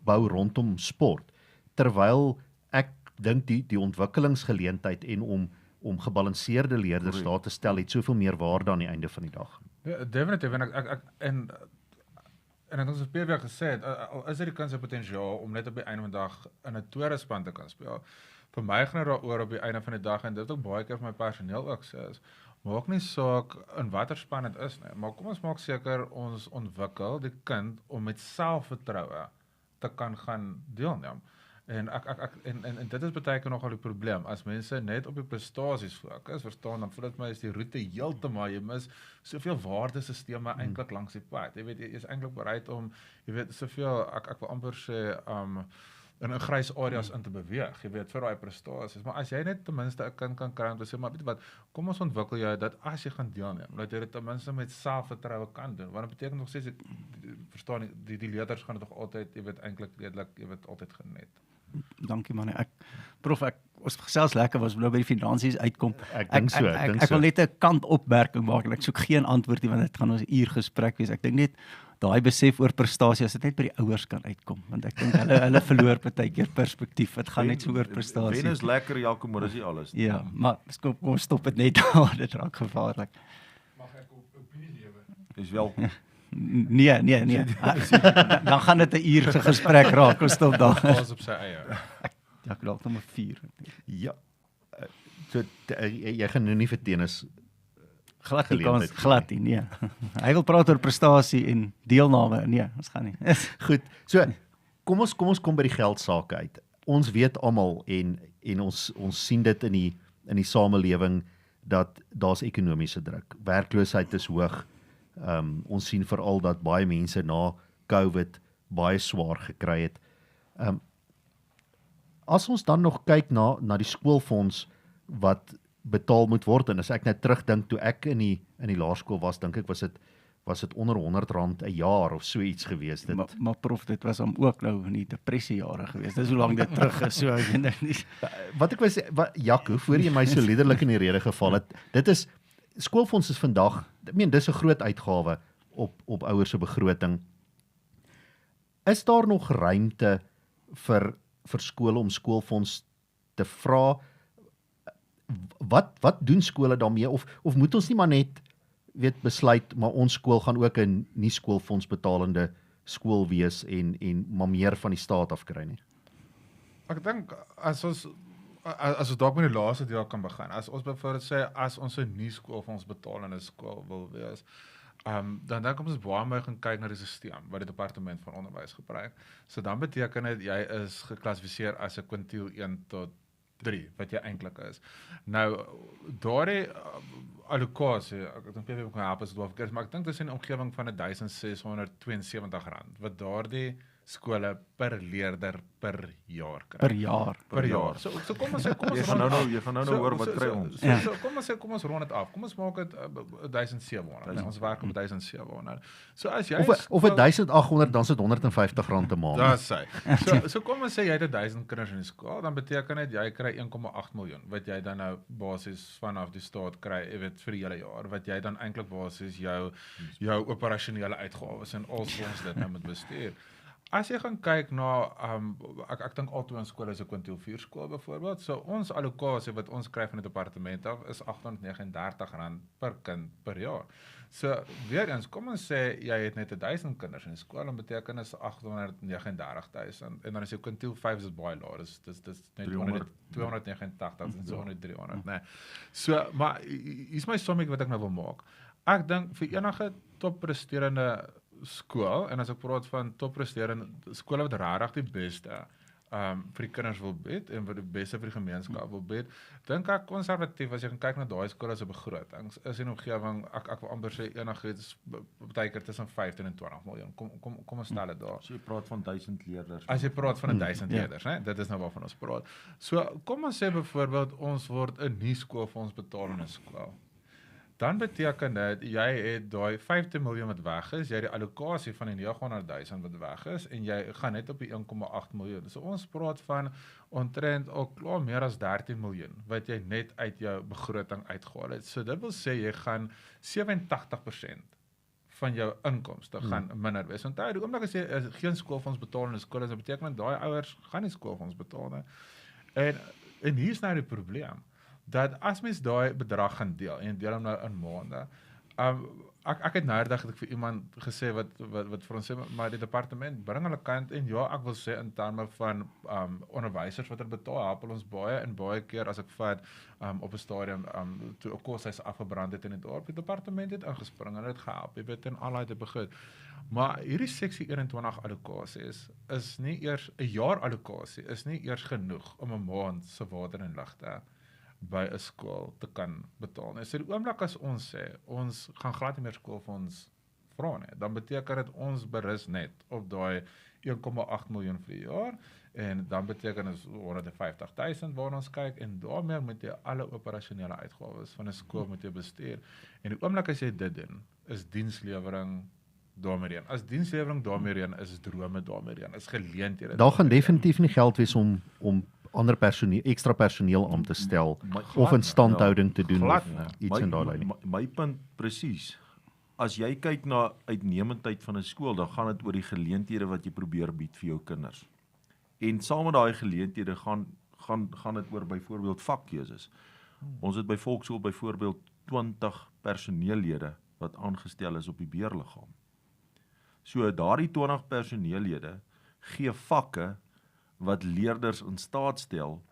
bou rondom sport, terwyl ek dink die ontwikkelingsgeleentheid en om gebalanseerde leerders daar te stel, het soveel meer waarde aan die einde van die dag. Ja, definitief, en ek het ons weer gesê het, al is dit die kind se potensiaal om net op die einde van die dag in 'n tweede span te kan speel. Vir my gaan dit daaroor op die einde van die dag, en dit ook baie keer vir my personeel ook sê, is maak nie saak in watter span dit is nie, maar kom ons maak seker ons ontwikkel die kind om met selfvertroue te kan gaan deelneem. En dit is baie keer nogal die probleem. As mense net op die prestasies fokus, verstaan, dan voel dit my is die roete heeltemal, jy mis soveel waardesisteme eintlik langs die pad. Jy weet, jy is eintlik bereid om, jy weet, soveel, ek wil amper sê, in 'n grys areas in te beweeg, jy weet, vir daai prestasies. Maar as jy net ten minste 'n kind kan kry om te sê, maar weet jy wat, kom ons ontwikkel jou dat as jy gaan deelneem, dat jy dit ten minste met selfvertroue kan doen. Want dit beteken nog steeds, verstaan, die leerders gaan dit nog altyd, jy weet, eintlik redelik, jy weet, altyd geniet. Dankie man. Ons gesels lekker was nou by die finansies uitkom. Ek dink so. Ek wil net 'n kantopmerking maak en ek soek geen antwoord nie, want dit gaan ons 'n uur gesprek wees. Ek dink net daai besef oor prestasie, as dit net by die ouers kan uitkom, want ek dink hulle verloor baie keer perspektief. Dit gaan net so oor prestasie. Wen is lekker, Jaco, maar dis nie alles nie. Ja, maar kom ons stop dit net daar, dit raak gevaarlik. Mag ek opinie lewe? Dis wel. Nee. Dan gaan dit 'n uur se gesprek raak. Ons stop daar. Alles op sy eie. Ja, ek dalk nommer 4. Ja, so jy gaan nou nie vir tennis Glad nie, nee. Hy wil praat oor prestasie en deelname. Nee, ons gaan nie. Goed, so kom ons kom by die geldsaake uit. Ons weet almal en ons sien dit in die samelewing dat daar's ekonomiese druk. Werkloosheid is hoog. Ons sien veral dat baie mense na COVID baie swaar gekry het. As ons dan nog kyk na die skoolfonds wat betaal moet word, en as ek net terugdink toe ek in die laerskool was, dink ek was dit onder R100 'n jaar of so iets gewees. Maar prof, dit was hom ook nou in die depressiejare gewees. Dis hoe lank dit terug is, so ek weet nie. Wat ek wou sê, Jaco, voor jy my so liderlik in die rede geval het, dit is skoolfonds is vandag, ek meen dis 'n groot uitgawe op ouers se begroting. Is daar nog ruimte vir skole om skoolfonds te vra? Wat doen skole daarmee, of moet ons nie maar net besluit, maar ons skool gaan ook 'n nie skoolfonds betalende skool wees en maar meer van die staat afkry nie? Ek dink as ons dalk met die laaste deel kan begin. As ons byvoorbeeld sê as ons 'n nie skoolfonds betalende skool wil wees, dan dink ons baie mooi gaan kyk na die stelsel wat die departement van onderwys gebruik. So dan beteken dit jy is geklassifiseer as 'n kwintiel 1 tot 3 wat jy eintlik is. Nou daardie allocasie, ek dink jy kan help as dit wel verkeerd is, maar ek dink dit is in die omgewing van R1672 wat daardie skole per leerder per jaar kry. Per jaar. Per jaar. So kom ons sê, Jy gaan nou hoor wat kry ons. So kom ons rond dit af. Kom ons maak dit 1700. Nee, ons werk op 1700. So as jy Of 1800 dan is dit R150 'n maand. Dis hy. So kom ons sê jy het 1000 kinders in die skool, dan beteken dit jy kry 1,8 miljoen wat jy dan nou basies vanaf die staat kry, jy weet vir die hele jaar, wat jy dan eintlik basies jou operasionele uitgawes en ons dit nou moet bestuur. As jy gaan kyk na ek dink al twee skole is 'n kwintiel 4 skool byvoorbeeld. So ons allocasie wat ons kry van die departement af is R839 per kind per jaar. So weer eens, kom ons sê jy het net 1000 kinders in die skool, dan beteken dit is 839,000 en dan is jou kwintiel 5 is baie laag. Dis net 289 en so 300, nee. So maar hier's my somming wat ek nou wil maak. Ek dink vir enige toppresterende skool, en as ek praat van toppresterende skole wat regtig die beste vir die kinders wil bied en wat die beste vir die gemeenskap wil bied, dink ek konservatief as jy gaan kyk na daai skole se begrotings is in omgewing ek wil amper sê enigiets baie keer tussen 15 en 20 miljoen. Kom ons stel dit daar. So jy praat van 1000 leerders. As jy praat van 1000 leerders, né? Dit is nou waarvan ons praat. So kom ons sê byvoorbeeld ons word 'n nuwe skool vir ons betaal in 'n skool. Dan beteken dit, jy het daai 15 miljoen wat weg is, jy het die allocasie van die 900,000 wat weg is, en jy gaan net op die 1,8 miljoen. So ons praat van omtrent al klaar meer as 13 miljoen, wat jy net uit jou begroting uitgehaal het. So dit wil sê, jy gaan 87% van jou inkomste gaan minder wees. Want die oomblik as jy geen skoolfonds betaal in 'n skool, dan beteken daai ouers gaan nie skoolfonds betaal nie. En hier's nou die probleem. Dat as mens daai bedrag gaan deel en deel hom nou in maande. Ek het nou eendag vir iemand gesê wat vir ons sê, maar die departement bring hulle kant en ja, ek wil sê in terme van onderwysers wat betaal, help ons baie en baie keer as ek vat op 'n stadium toe 'n koshuis afgebrand het in die dorp, die departement het ingespring en het gehelp, jy weet, en al het begin. Maar hierdie seksie 21 allokasies is nie eers 'n jaar allokasie, is nie eers genoeg om 'n maand se water en ligte by 'n skool te kan betaal. En so die oomblik as ons sê, ons gaan glad nie meer skoolfonds vra nie, dan beteken dit ons berus net op daai 1,8 miljoen vir die jaar, en dan beteken dit 150,000 waar ons kyk, en daarmee moet jy alle operasionele uitgawes van 'n skool moet jy bestuur. En die oomblik as jy dit doen, is dienslewering daarmee heen. As dienslewering daarmee heen, is drome daarmee heen, is geleenthede. Daar gaan definitief nie geld wees om ander personeel, ekstra personeel aan te stel of instandhouding te doen of iets in daai lyn. My punt presies. As jy kyk na uitnemendheid van 'n skool, dan gaan dit oor die geleenthede wat jy probeer bied vir jou kinders. En saam met daai geleenthede gaan dit oor byvoorbeeld vakkeuses. Ons het by Volksskool byvoorbeeld 20 personeellede wat aangestel is op die beheerliggaam. So daardie 20 personeellede gee vakke wat leerders in staat stel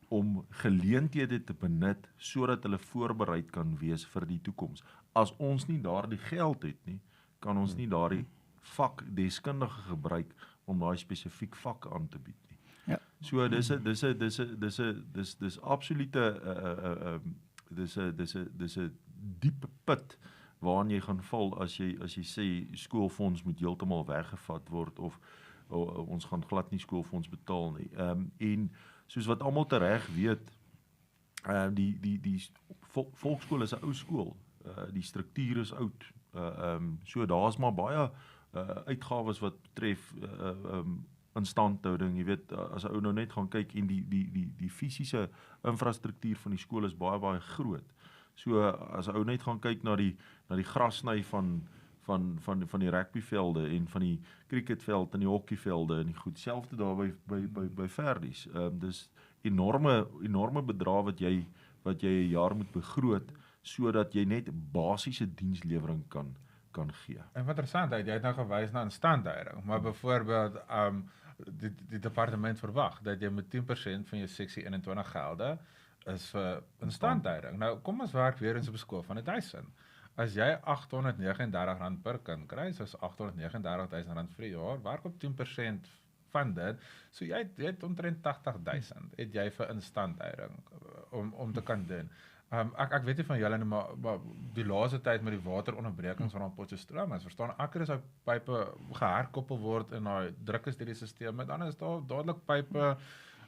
om geleenthede te benut sodat hulle voorbereid kan wees vir die toekoms. As ons nie daardie geld het nie, kan ons nie daardie vakdeskundige gebruik om daai spesifiek vak aan te bied nie. Ja. So dis absolute dis 'n diep put waarin jy gaan val as jy sê skoolfonds moet heeltemal weggevat word of ons gaan glad nie skoolfonds betaal nie. En soos wat almal tereg weet, die volksskool is 'n ou skool. Die struktuur is oud. So daar's maar baie uitgawes wat betref instandhouding. Jy weet, as 'n ou nou net gaan kyk en die fisiese infrastruktuur van die skool is baie groot. So as 'n ou net gaan kyk na die grassny van die rugbyvelde en van die cricketveld en die hockeyvelde en die goed, selfde daar by Verdies. Dis enorme bedrag wat jy 'n jaar moet begroot sodat jy net basiese dienslewering kan gee. En wat interessant, jy het nou gewys na instandhouding, maar byvoorbeeld die departement verwag dat jy met 10% van jou seksie 21 gelde is vir instandhouding. Nou kom ons werk weer eens op 'n skool van 1000. As jy R839 per kind kry, soos R839,000 vir die jaar, werk op 10% van dit, so jy het omtrent 80,000 het jy vir instandhouding om te kan doen. Ek weet nie van julle nie, maar die laaste tyd met die wateronderbrekings van Potchefstroom, verstaan ek is daai pype geherkoppel word en daai druk is deur die stelsel, dan is daar dadelik pype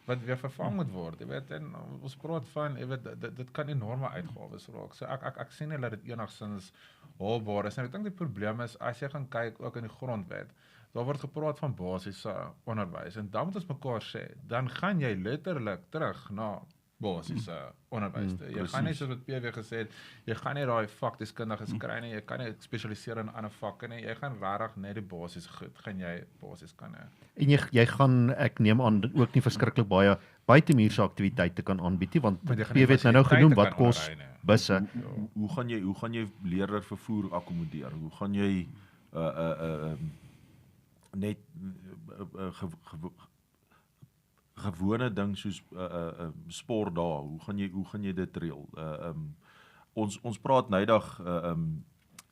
wat weer vervang moet word, jy weet, en ons praat van, jy weet, dit kan enorme uitgawes raak. So ek sien nie dat dit enigstens haalbaar is. En ek dink die probleem is, as jy gaan kyk ook in die grondwet, daar word gepraat van basiese onderwys, en dan moet ons mekaar sê, dan gaan jy letterlik terug na basiese onderwys. Jy gaan nie soos wat PW gesê het, jy gaan nie daai vakdeskundiges kry nie, jy kan nie spesialiseer in ander vakke nie, jy gaan regtig net die basis goed, gaan jy basis kan hê. En jy gaan, ek neem aan, ook nie verskriklik baie buitemuurse aktiwiteite kan aanbied nie, want PW het nou genoem wat kos busse. Hoe gaan jy leerder vervoer akkommodeer? Hoe gaan jy net gewone ding soos sportdae, hoe gaan jy dit reël? Ons praat nydag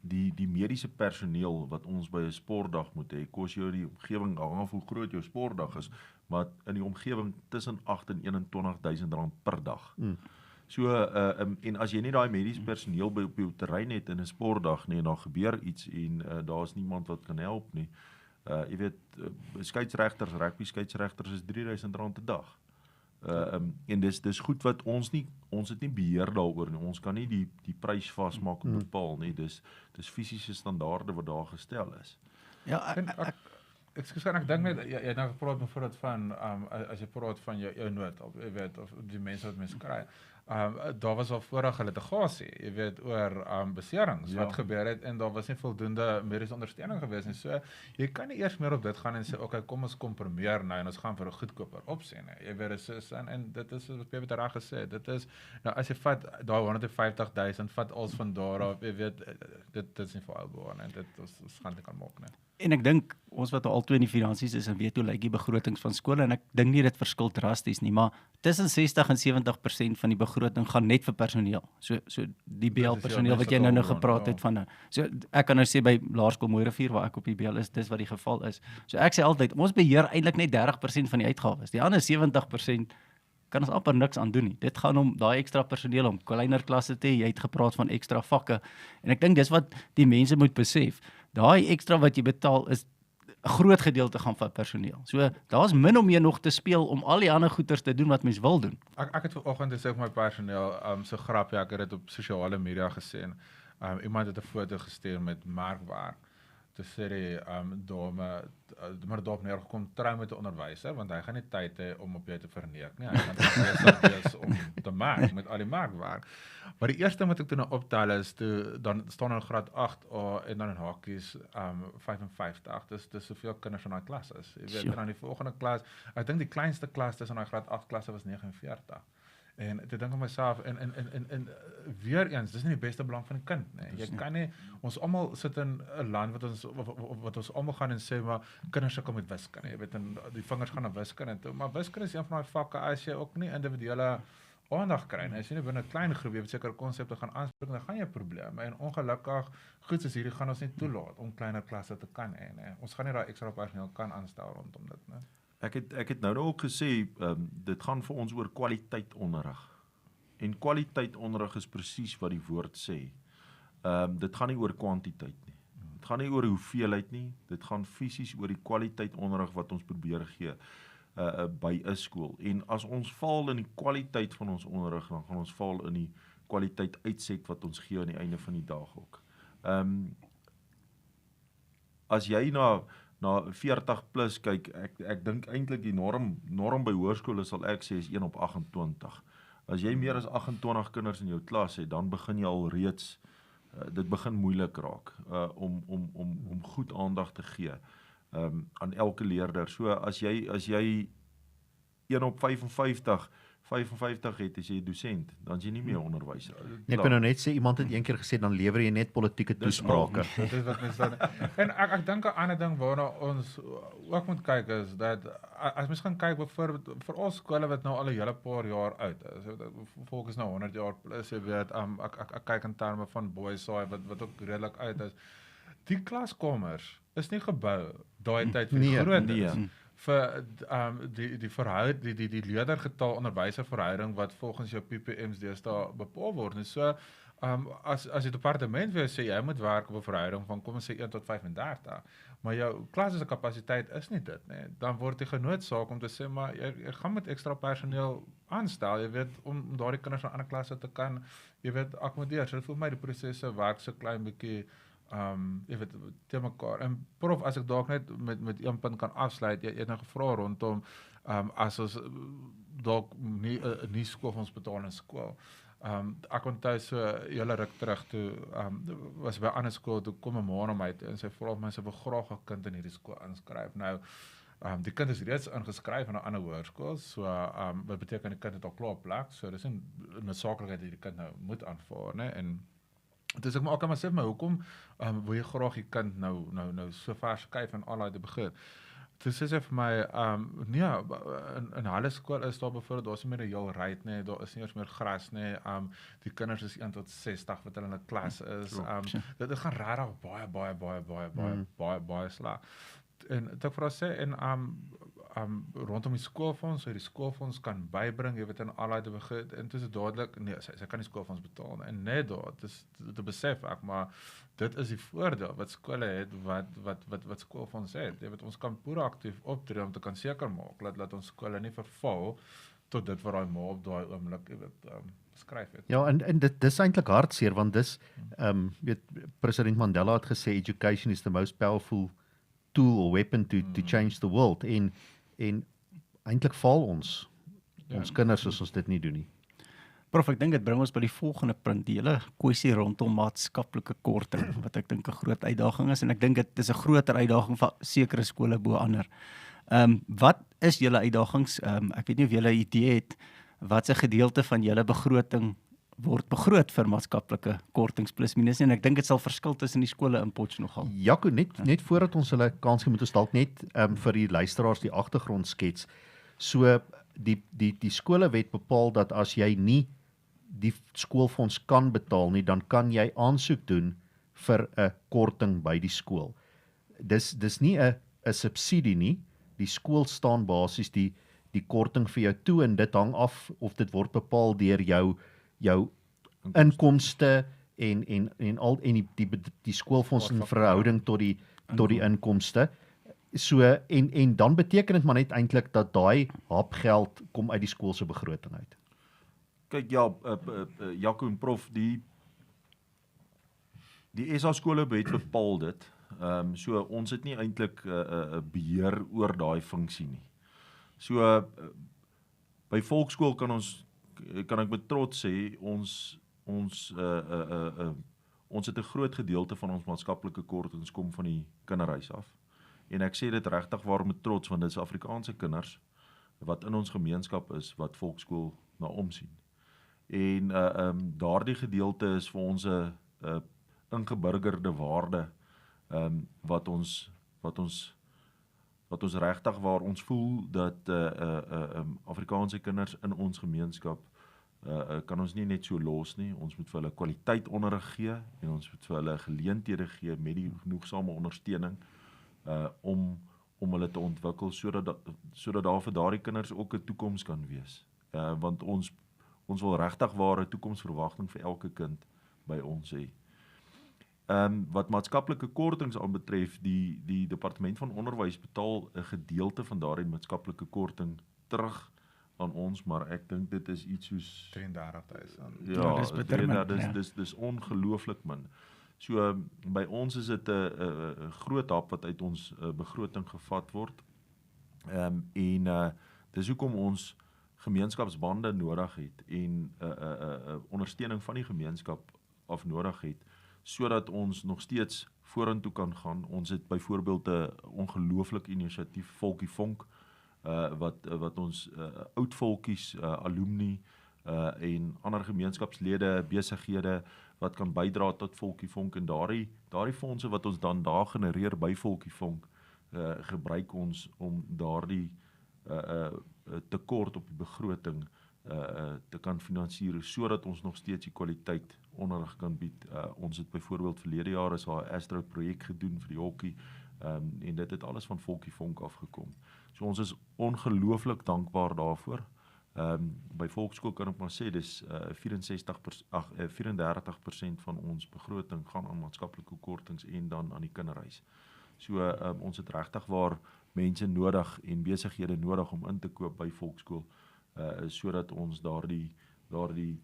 die mediese personeel wat ons by 'n sportdag moet hê, kos jou die omgewing hang af hoe groot jou sportdag is, maar in die omgewing tussen 8 en 21.000 rand per dag. So en as jy nie daai mediese personeel by op jou terrein het in 'n sportdag nie en daar gebeur iets en daar's niemand wat kan help nie. Jy weet, skeieregters, rugby skeieregters is R3,000 'n dag. En dis goed wat ons het nie beheer daaroor nie. Ons kan nie die prys vasmaak en bepaal nie. Dis fisiese standaarde wat daar gestel is. Ja, Ek dink net, jy het nou gepraat bijvoorbeeld van, as jy praat van jou nood, jy weet, of die mense wat mense kry, daar was al vorige litigasie, jy weet, oor beserings wat gebeur het, en daar was nie voldoende mediese ondersteuning gewees nie, so, jy kan nie eers meer op dit gaan en sê, okay, kom ons komprimeer nou, en ons gaan vir 'n goedkoper opsie, nie, jy weet, en dit is, wat Pepe reg gesê, dit is, nou, as jy vat, daai 150.000, vat als van daar af, jy weet, dit is nie volhoubaar, en dit ons gaan dit kan maak, nie. En ek dink, ons wat al twee in die finansies is en weet hoe lyk die begrotings van skole, en ek dink nie dit verskil drasties nie, maar tussen 60 en 70% van die begroting gaan net vir personeel. So die BL personeel wat jy nou gepraat het van. So ek kan nou sê by Laerskool Mooirivier waar ek op die BL is, dis wat die geval is. So ek sê altyd, ons beheer eintlik net 30% van die uitgawes. Die ander 70% kan ons amper niks aan doen nie. Dit gaan om daai ekstra personeel, om kleiner klasse te hê, jy het gepraat van ekstra vakke. En ek dink dis wat die mense moet besef. Daai ekstra wat jy betaal is 'n groot gedeelte gaan van personeel. So daar's min om meer nog te speel om al die ander goeders te doen wat mens wil doen. Ek het vanoggend gesê vir my personeel, so grappie, ek het dit op sosiale media gesien. Iemand het 'n foto gestuur met merkwerk. Toe sê die dame, maar daarop neergekom, trou met 'n onderwyser, want hy gaan nie tyd hê om op jou te verneek nie. Hy gaan besig wees om te maak met al die merkwerk. Maar die eerste wat ek toe nou optel is, dan staan in graad 8A en dan in hakies 55. Dis soveel kinders in daai klas is. Jy weet, en dan die volgende klas, ek dink die kleinste klas tussen daai graad 8 klasse was 49. En ek dink aan myself, en weer eens, dis nie die beste belang van die kind, nee. Jy kan nie, ons almal sit in 'n land wat ons almal gaan en sê, maar kinders sukkel met wiskunde, jy weet, en die vingers gaan na wiskunde toe, maar wiskunde is een van daai vakke, as jy ook nie individuele aandag kry, as jy nie binne 'n klein groep, jy weet sekere konsepte gaan aanspreek, dan gaan jy probleme, en ongelukkig, goed soos hierdie gaan ons nie toelaat om kleiner klasse te kan hê, nee. Ons gaan nie daai ekstra personeel kan aanstel rondom dit, nee. Ek het nou ook gesê, dit gaan vir ons oor kwaliteit onderrig. En kwaliteit onderrig is presies wat die woord sê. Dit gaan nie oor kwantiteit nie. Dit gaan nie oor hoeveelheid nie. Dit gaan fisies oor die kwaliteit onderrig wat ons probeer gee by 'n skool. En as ons val in die kwaliteit van ons onderrig, dan gaan ons val in die kwaliteit uitsek wat ons gee aan die einde van die dag ook. As jy na 40 plus kyk, ek dink eintlik die norm by hoërskole sal ek sê is 1 op 28. As jy meer as 28 kinders in jou klas het, dan begin jy al reeds, dit begin moeilik raak, om goed aandag te gee aan elke leerder. So as jy 1 op 55 het, as jy dosent, dan is jy nie meer onderwyser. Ek kan nou net sê, iemand het een keer gesê, dan lewer jy net politieke toesprake. Dit is wat mens dan, en ek dink 'n ander ding waarna ons ook moet kyk is, dat, as mens gaan kyk, vir ons skole wat nou al 'n hele paar jaar oud is, volk is nou 100 jaar plus, jy weet, ek kyk in terme van Boysaai, wat ook redelik uit is, die klaskamers is nie gebou daai tyd vir groot is. vir die leerdergetal onderwyser verhouding wat volgens jou PPM's deesdae bepaal word. En so as die departement vir jou sê jy moet werk op 'n verhouding van kom ons sê 1 tot 35, maar jou klas se kapasiteit is nie dit nie, dan word jy genoodsaak om te sê maar jy gaan met ekstra personeel aanstel, jy weet, om daardie kinders na ander klasse te kan, jy weet, akkommodeer. So vir my die prosesse werk so klein bietjie jy weet, te mekaar. En prof, as ek dalk net met een punt kan afsluit, jy het nou gevra rondom as ons dalk nie skoolfonds betaal in skool. Ek onthou so hele ruk terug toe was by 'n ander skool, toe kom 'n ma na my toe en sy vra my, sy wil graag 'n kind in hierdie skool inskryf. Nou die kind is reeds ingeskryf in 'n ander hoërskool, so wat beteken die kind het al klaar 'n plek, so dis 'n noodsaaklikheid dat die kind nou moet aanvaar, né? En dis ek maar ook maar sê, maar hoekom wil jy graag die kind nou so ver skuif en al daai te begin? Toe sê sy vir my, nee, in hulle skool is daar byvoorbeeld, daar is nie meer 'n heel ruit nie, daar is nie eers meer gras nie, die kinders is 1 tot 60 wat hulle in 'n klas is, dit gaan regtig baie sleg. En toe ek vir haar sê, en rondom die skoolfonds, so die skoolfonds kan bybring, jy weet, in al daai te begin, en toe is dit dadelik, nee, sy kan die skoolfonds betaal, en net daar, dit besef ek, maar dit is die voordeel wat skole het, wat skoolfonds het, jy weet, ons kan proaktief optree om te kan seker maak, dat ons skole nie verval, tot dit wat daai ma op daai oomblik, jy weet, skryf het. Ja, en dit is eintlik hartseer, want dis, weet, President Mandela het gesê, education is the most powerful tool or weapon to change the world, en eintlik faal ons kinders as ons dit nie doen nie. Prof, ek dink dit bring ons by die volgende punt, die hele kwessie rondom maatskaplike korting, wat ek dink 'n groot uitdaging is, en ek dink dit is 'n groter uitdaging vir sekere skole bo ander. Wat is julle uitdagings? Ek weet nie of julle 'n idee het, wat 'n gedeelte van julle begroting word begroot vir maatskaplike kortings plus minus, en ek dink dit sal verskil tussen die skole in Potch nogal. Jaco, net voordat ons hulle kans gee, moet ons dalk net vir die luisteraars die agtergrond skets. So die skolewet bepaal dat as jy nie die skoolfonds kan betaal nie, dan kan jy aansoek doen vir 'n korting by die skool. Dis nie 'n subsidie nie. Die skool staan basies die korting vir jou toe, en dit hang af of dit word bepaal deur jou inkomste en die skoolfonds in verhouding tot die inkomste. So en dan beteken dit maar net eintlik dat daai hapgeld kom uit die skool se begroting uit. Kyk, ja, Jaco en prof, die SA skole het bepaal dit. So ons het nie eintlik beheer oor daai funksie nie. So by volksskool kan ek met trots sê, ons het 'n groot gedeelte van ons maatskaplike kortings kom van die kinderhuis af. En ek sê dit regtig waar met trots, want dit is Afrikaanse kinders wat in ons gemeenskap is, wat volksskool na omsien. En daardie gedeelte is vir ons 'n ingeburgerde waarde, wat ons regtig waar ons voel dat Afrikaanse kinders in ons gemeenskap kan ons nie net so los nie. Ons moet vir hulle kwaliteit onderrig gee, en ons moet vir hulle geleenthede gee met die genoegsame ondersteuning om hulle te ontwikkel, sodat daar vir daardie kinders ook 'n toekoms kan wees. Want ons wil regtig ware toekomsverwagting vir elke kind by ons hê. Wat maatskaplike kortings aanbetref, die departement van onderwys betaal 'n gedeelte van daardie maatskaplike korting terug aan ons, maar ek dink dit is iets soos 33.000. Ja, dis bitter min, dis ongelooflik min. So by ons is dit 'n groot hap wat uit ons begroting gevat word. Dis hoekom ons gemeenskapsbande nodig het en ondersteuning van die gemeenskap af nodig het, sodat ons nog steeds vorentoe kan gaan. Ons het byvoorbeeld 'n ongelooflike inisiatief, Volkie Vonk, wat ons oud volkies, alumni en ander gemeenskapslede, besighede wat kan bydra tot Volkie Vonk, en daardie fondse wat ons dan daar genereer by Volkie Vonk, gebruik ons om daardie tekort op die begroting te kan finansier, sodat ons nog steeds die kwaliteit onderrig kan bied. Ons het byvoorbeeld verlede jaar is daar 'n Astro projek gedoen vir die hokkie, En dit het alles van Volkie Vonk afgekom. So ons is ongelooflik dankbaar daarvoor. By Volksskool kan ek maar sê, dis 34% van ons begroting gaan aan maatskaplike kortings en dan aan die kinderhuis. So ons het regtig waar mense nodig en besighede nodig om in te koop by Volksskool, sodat ons daardie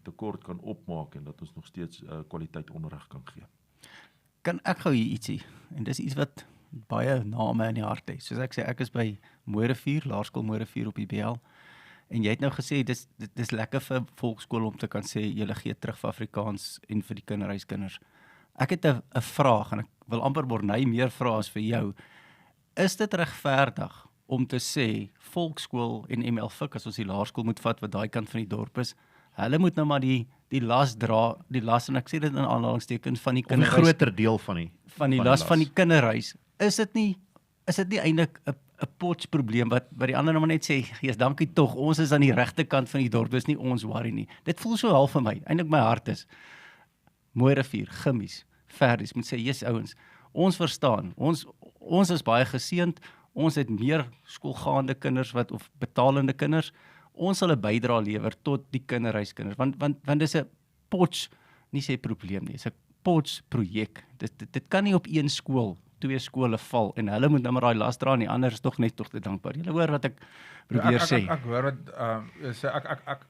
tekort kan opmaak en dat ons nog steeds kwaliteit onderrig kan gee. Kan ek gou hier ietsie, en dis iets wat baie name in die hart het. Soos ek sê, ek is by Mooirivier, Laerskool Mooirivier op die BL, en jy het nou gesê, dis lekker vir Volksskool om te kan sê, julle gee terug vir Afrikaans en vir die kinderhuiskinders. Ek het 'n vraag, en ek wil amper Morney meer vra as vir jou. Is dit regverdig om te sê, Volksskool en ML Fik, as ons die laerskool moet vat, wat daai kant van die dorp is, hulle moet nou maar die las dra, die las, en ek sê dit in aanhalingstekens, van die Of 'n kinderhuis, groter deel van die las van die kinderhuis. Is dit nie eintlik 'n potsprobleem wat die ander nou maar net sê, Jesus, dankie tog, ons is aan die regte kant van die dorp, dis nie ons worry nie. Dit voel so half vir my, eintlik my hart is, Mooirivier, Gimmies, Verdis, moet sê, yes ouens, ons verstaan, ons is baie geseënd, ons het meer skoolgaande kinders of betalende kinders, ons sal 'n bydrae lewer tot die kinderhuiskinders, want dis 'n pots, nie sê probleem nie, dis 'n pots projek. Dit kan nie op een skool, 2 skole val, en hulle moet nou maar daai las dra, en die ander is tog te dankbaar. Julle hoor wat ek probeer sê. Ek hoor wat sê,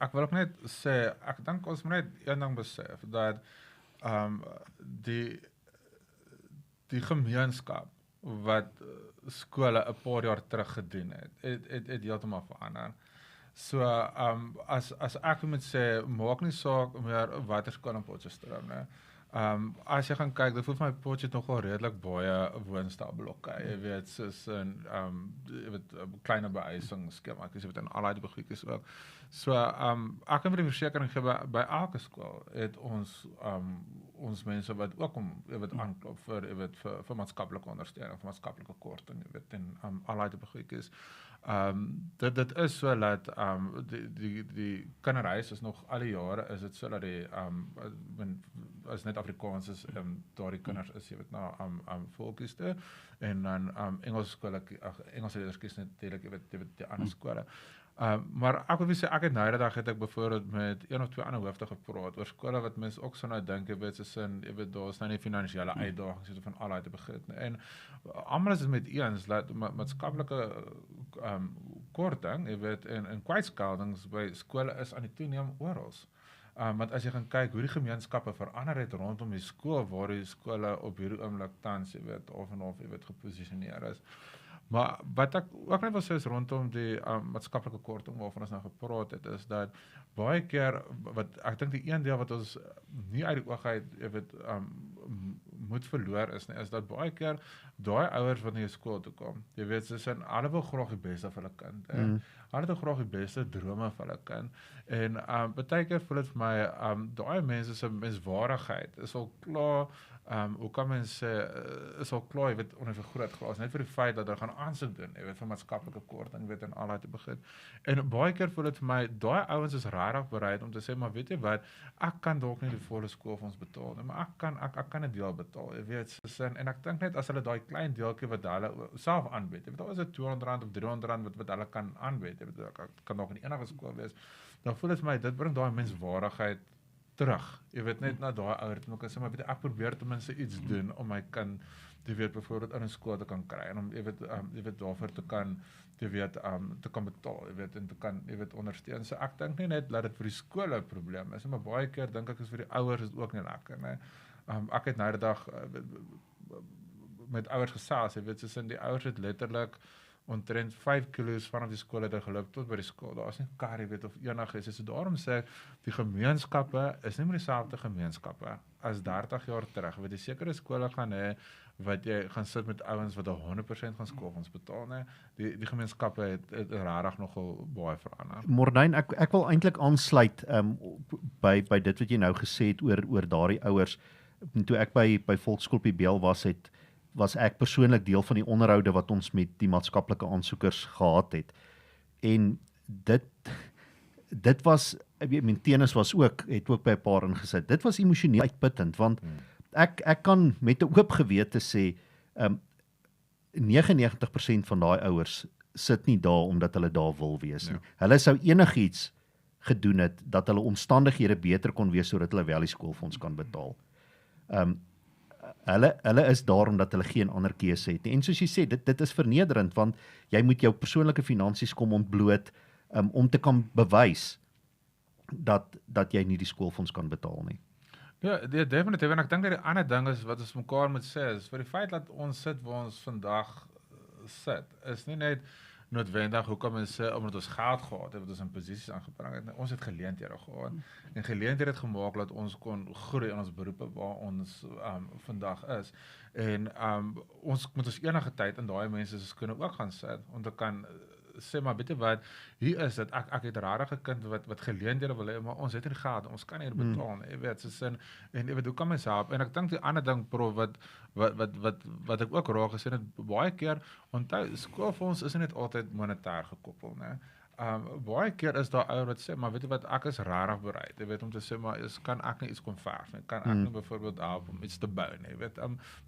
ek wil ook net sê, ek dink ons moet net een ding besef, dat die gemeenskap wat skole 'n paar jaar terug gedoen het heeltemal verander. So as ek moet sê, maak nie saak meer watter skool in Potchefstroom nie. As jy gaan kyk, dit voel vir my Potchefstroom nogal redelik baie woonstelblokke. Jy weet, soos in kleiner behuisingsskema, ek weet in al die begoedjies ook. So ek kan vir die versekering gee, by elke skool het ons mense wat ook aanklop vir maatskaplike ondersteuning, vir maatskaplike korting, jy weet, en al die begoedjies. Dit is so dat die kinderhuis is nog al die jare is dit so dat die as net Afrikaans is, daar die kinders is, jy weet, na volkies toe, en dan Engelse skole, Engelse leerders kies natuurlik, jy weet die ander skole. Maar ek wil sê, ek het nou die dag het ek byvoorbeeld met 1 of 2 ander hoofde gepraat oor skole wat mense ook so nou dink, jy weet, daar is nou nie finansiële uitdagings so van al te begin. En almal is dit met eens dat maatskaplike korting, jy weet, en kwytskeldings by skole is aan die toeneem oral. Want as jy gaan kyk hoe die gemeenskappe verander het rondom die skool, waar die skole op hierdie oomblik tans, jy weet, of en of, jy weet, geposisioneer is. Maar wat ek ook net wil sê is rondom die maatskaplike korting waarvan ons nou gepraat het, is dat baie keer, ek dink die een deel wat ons nie uit die oog uit, jy weet, moet verloor is dat baie keer daai ouers wat na jou skool toe kom, jy weet, hulle wil graag die beste vir hulle kind, hulle het graag die beste drome vir hulle kind, en baie keer voel dit vir my, daai mense se menswaardigheid is al klaar, hoe kan mens sê, is al klaar, jy weet, onder vergroot glas, net vir die feit dat hulle gaan aansoek doen, jy weet, vir maatskaplike korting, jy weet, en al te begin. En baie keer voel dit vir my, daai ouens is regtig bereid om te sê, maar weet jy wat, ek kan dalk nie die volle skoolfonds betaal nie, maar ek kan 'n deel betaal, jy weet, en ek dink net as hulle daai klein deeltjie wat hulle self aanbied, jy weet, al is dit R200 of R300 wat hulle kan aanbied, jy weet, kan dalk in enige skool wees, dan voel dit vir my, dit bring daai menswaardigheid terug, jy weet, net na daai ouer, en ek sê, maar weet ek probeer ten minste iets doen, om my kind, jy weet, byvoorbeeld in 'n skool te kan kry, en om, jy weet, daarvoor te kan, jy weet, te kan betaal, jy weet, en te kan, jy weet, ondersteun, so ek dink nie net, dat dit vir die skole 'n probleem is, maar baie keer dink ek is vir die ouers is ook nie lekker, nee. Ek het nou die dag, met ouers gesels, jy weet, die ouers het letterlik, omtrent 5 kilo's vanaf die skool het geloop tot by die skool. Daar is nie kar, jy weet, of enigiets. So daarom sê ek, die gemeenskappe is nie meer dieselfde gemeenskappe as 30 jaar terug. Jy weet, die sekere skole gaan hê, wat jy gaan sit met ouens wat 100% gaan skoolfonds betaal, nee. Die gemeenskappe het regtig nogal baie verander. Morney, ek wil eintlik aansluit by dit wat jy nou gesê het oor daardie ouers. Toe ek by Volksskool op die BL was ek persoonlik deel van die onderhoude wat ons met die maatskaplike aansoekers gehad het. En dit was, Tennis het ook by 'n paar ingesit. Dit was emosioneel uitputtend, want ek kan met 'n oop gewete sê, 99% van daai ouers sit nie daar omdat hulle daar wil wees nie. Ja. Hulle sou enigiets gedoen het dat hulle omstandighede beter kon wees sodat hulle wel die skoolfonds kan betaal. Hulle is daar omdat hulle geen ander keuse het nie. En soos jy sê, dit is vernederend want jy moet jou persoonlike finansies kom ontbloot om te kan bewys dat jy nie die skoolfonds kan betaal nie. Ja, definitief. En ek dink dat die ander ding is wat ons mekaar moet sê is vir die feit dat ons sit waar ons vandag sit, is nie net noodwendig hoekom ons sê omdat ons geld gehad het, wat ons in posisies aangebring het. Ons het geleenthede gehad en geleenthede het gemaak dat ons kon groei in ons beroepe waar ons vandag is. En ons moet ons enige tyd in daai mense se skoene ook gaan sit om te kan sê maar weet jy wat, hier is dit, ek het 'n rare kind wat geleenthede wil hê, maar ons het nie geld, ons kan nie betaal nie, jy weet, so sin, en jy weet, hoe kan mens help? En ek dink die ander ding, Prof, wat ek ook raak gesien het, baie keer, onthou, skoolfonds is nie net altyd monetêr gekoppel, né? Baie keer is daar ouers wat sê, maar weet jy wat, ek is rarig bereid, jy weet, om te sê, maar kan ek nie iets kom verf nie, kan ek nie byvoorbeeld help om iets te bou nie, jy weet,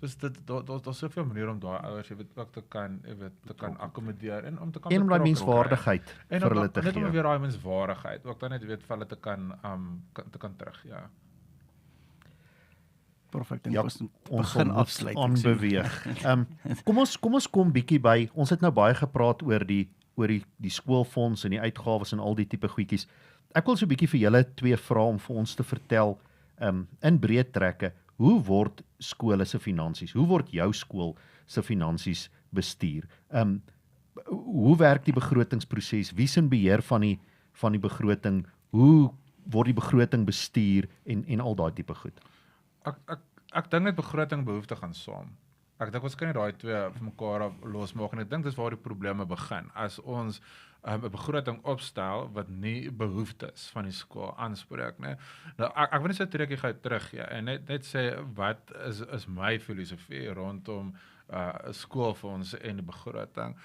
dus daar's soveel maniere om daai ouers, jy weet, ook te kan, jy weet, te kan akkommodeer, en om te kan En om daai betrokke menswaardigheid en vir hulle te net om gee. weer daai menswaardigheid, ook dan net weet vir hulle te kan terug, ja. Prof, ek dink Ja, ons moet ons begin moet afsluit. aanbeweeg. Kom ons bietjie by, ons het nou baie gepraat oor die skoolfonds en die uitgawes en al die tipe goedjies. Ek wil so 'n bietjie vir julle twee vra om vir ons te vertel, in breë trekke, hoe word skole se finansies, hoe word jou skool se finansies bestuur? Hoe werk die begrotingsproses? Wie is in beheer van die begroting? Hoe word die begroting bestuur en al daai tipe goed? Ek dink net begroting behoefte gaan saam. Ek dink ons kan nie daai twee vir mekaar losmaak en ek dink dis waar die probleme begin. As ons 'n begroting opstel wat nie behoeftes van die skool aanspreek nie. Nou ek wil net so 'n treukie gou terug en net sê wat is my filosofie rondom skoolfonds en die begroting.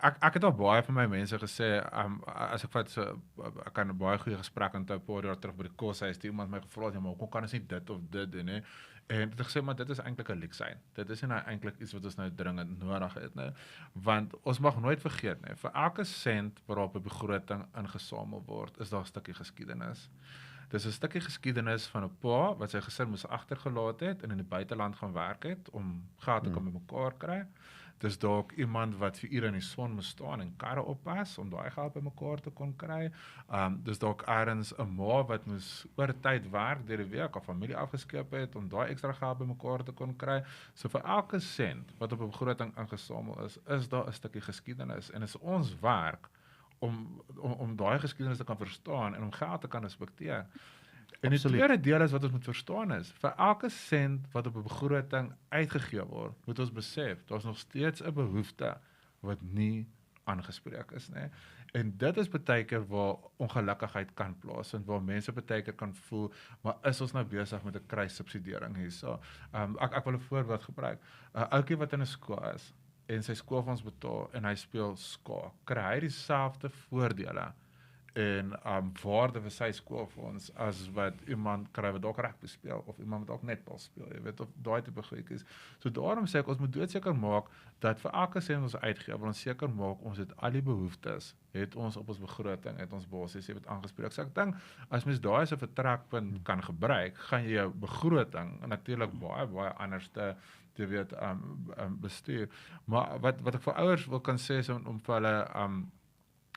Ek het al baie van my mense gesê, as ek vat so, ek kan 'n baie goeie gesprek onthou 'n paar jaar terug by die koshuis, toe iemand my gevra het, ja, maar hoekom kan ons nie dit of dit doen nie? En het ek gesê, maar dit is eintlik 'n luksyn. Dit is nie nou eintlik iets wat ons nou dringend nodig het nie, want ons mag nooit vergeet nie, vir elke sent waarop 'n begroting ingesamel word, is daar 'n stukkie geskiedenis. Dis 'n stukkie geskiedenis van 'n pa wat sy gesin moes agtergelaat het en in die buiteland gaan werk het om geld te kan bymekaar kry. Dis dalk iemand wat vir ure in die son moes staan en karre oppas om daai geld bymekaar te kon kry. Dis dalk eers 'n ma wat moes oor tyd werk deur die week of familie afgeskep het om daai ekstra geld bymekaar te kon kry. So vir elke sent wat op 'n begroting ingesamel is daar 'n stukkie geskiedenis en is ons werk om daai geskiedenis te kan verstaan en om geld te kan respekteer. En die tweede deel is wat ons moet verstaan is, vir elke sent wat op 'n begroting uitgegee word, moet ons besef, daar's nog steeds 'n behoefte wat nie aangespreek is nie. En dit is baie keer waar ongelukkigheid kan plaasvind, waar mense baie keer kan voel, maar is ons nou besig met 'n kruissubsidiering hierso? Ek wil 'n voorbeeld gebruik. 'n Ouetjie wat in 'n skool is en sy skoolfonds betaal en hy speel skaak, kry hy dieselfde voordele en waarde vir sy skoolfonds as wat iemand kry wat dalk rugby speel of iemand wat dalk netbal speel, jy weet, of daai tipe goedjies. So daarom sê ek ons moet doodseker maak dat vir elke sent ons uitgee, wil ons seker maak ons het al die behoeftes, het ons op ons begroting, het ons basies, jy weet, aangespreek. So ek dink as mens daai as 'n vertrekpunt kan gebruik, gaan jy jou begroting natuurlik baie anders te weet bestuur. Maar wat ek vir ouers wil kan sê is om vir hulle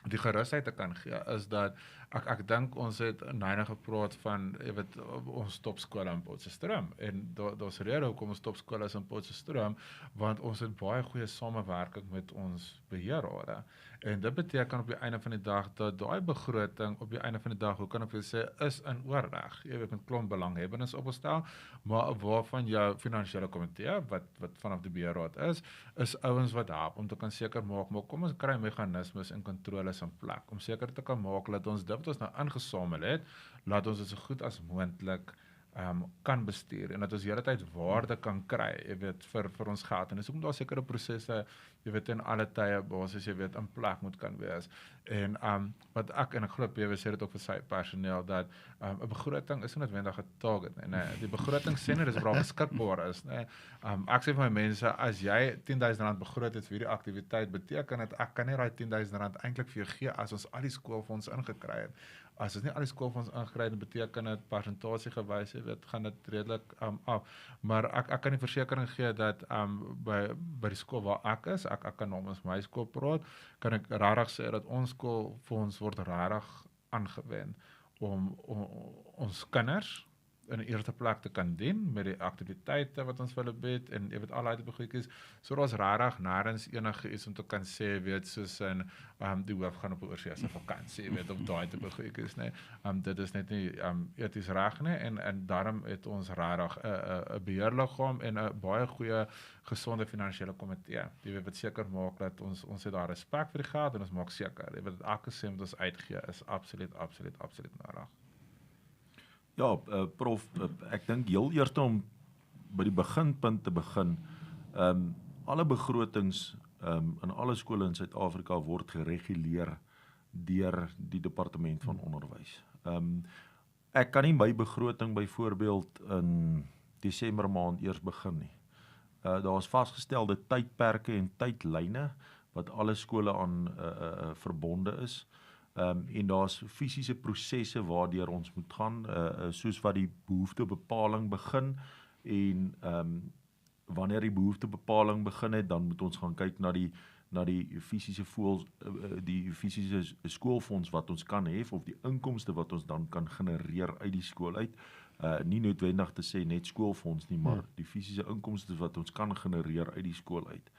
die gerusheid te kan gee, is dat ek dink ons het nou gepraat van, jy weet, ons topskole in Potchefstroom, en daar's rede hoekom ons topskole is in Potchefstroom, want ons het baie goeie samewerking met ons beheerrade, en dit beteken op die einde van die dag, dat daai begroting op die einde van die dag, hoe kan ek vir sê, is in oorleg, jy weet, met klomp belanghebbendes opgestel, maar waarvan jou finansiële komitee, wat vanaf die beheerraad is ouens wat help, om te kan seker maak, maar kom ons kry meganismes en kontroles in plek, om seker te kan maak, dat ons dit wat ons nou ingesamel het, laat ons dit so goed as moontlik kan bestuur en dat ons hele tyd waarde kan kry, jy weet, vir ons geld. En dis hoekom daar sekere prosesse, jy weet, in alle tye basis, jy weet, in plek moet kan wees. En wat ek glo PW sê dit ook vir sy personeel dat 'n begroting is nie noodwendig 'n target nie. Nee, die begroting sê net dis waar beskikbaar is, nee. Ek sê vir my mense, as jy R10,000 begroot het vir hierdie aktiwiteit, beteken dit ek kan nie daai R10,000 eintlik vir jou gee as ons al die skoolfonds ingekry het. As ons nie al die skoolfonds ingekry het, beteken dit persentasiegewys, jy weet, gaan dit redelik af. Maar ek kan die versekering gee dat by die skool waar ek is, ek kan namens my skool praat, kan ek regtig sê dat ons skoolfonds word regtig aangewend om ons kinders in die eerste plek te kan dien met die aktiwiteite wat ons vir hulle bied en jy weet al daai tipe goedjies. So daar's regtig nêrens enige iets om te kan sê, weet, soos in die hoof gaan op 'n oorseese vakansie, weet, of daai tipe goedjies, nee. Dit is net nie eties reg nie en daarom het ons regtig 'n beheerliggaam en 'n baie goeie gesonde finansiële komitee. Die wat seker maak dat ons het daar respek vir die geld en ons maak seker, jy weet, dat elke sent wat ons uitgee is absoluut nodig. Ja, prof, ek dink heel eers om by die beginpunt te begin, alle begrotings in alle skole in Suid-Afrika word gereguleer deur die departement van onderwys. Ek kan nie my begroting byvoorbeeld in Desember maand eers begin nie. Daar is vasgestelde tydperke en tydlyne wat alle skole aan verbonde is. En daar's fisiese prosesse waardeur ons moet gaan, soos wat die behoeftebepaling begin en wanneer die behoeftebepaling begin het, dan moet ons gaan kyk na die fisiese skoolfonds wat ons kan hê of die inkomste wat ons dan kan genereer uit die skool uit. Nie noodwendig te sê net skoolfonds nie, maar die fisiese inkomste wat ons kan genereer uit die skool uit.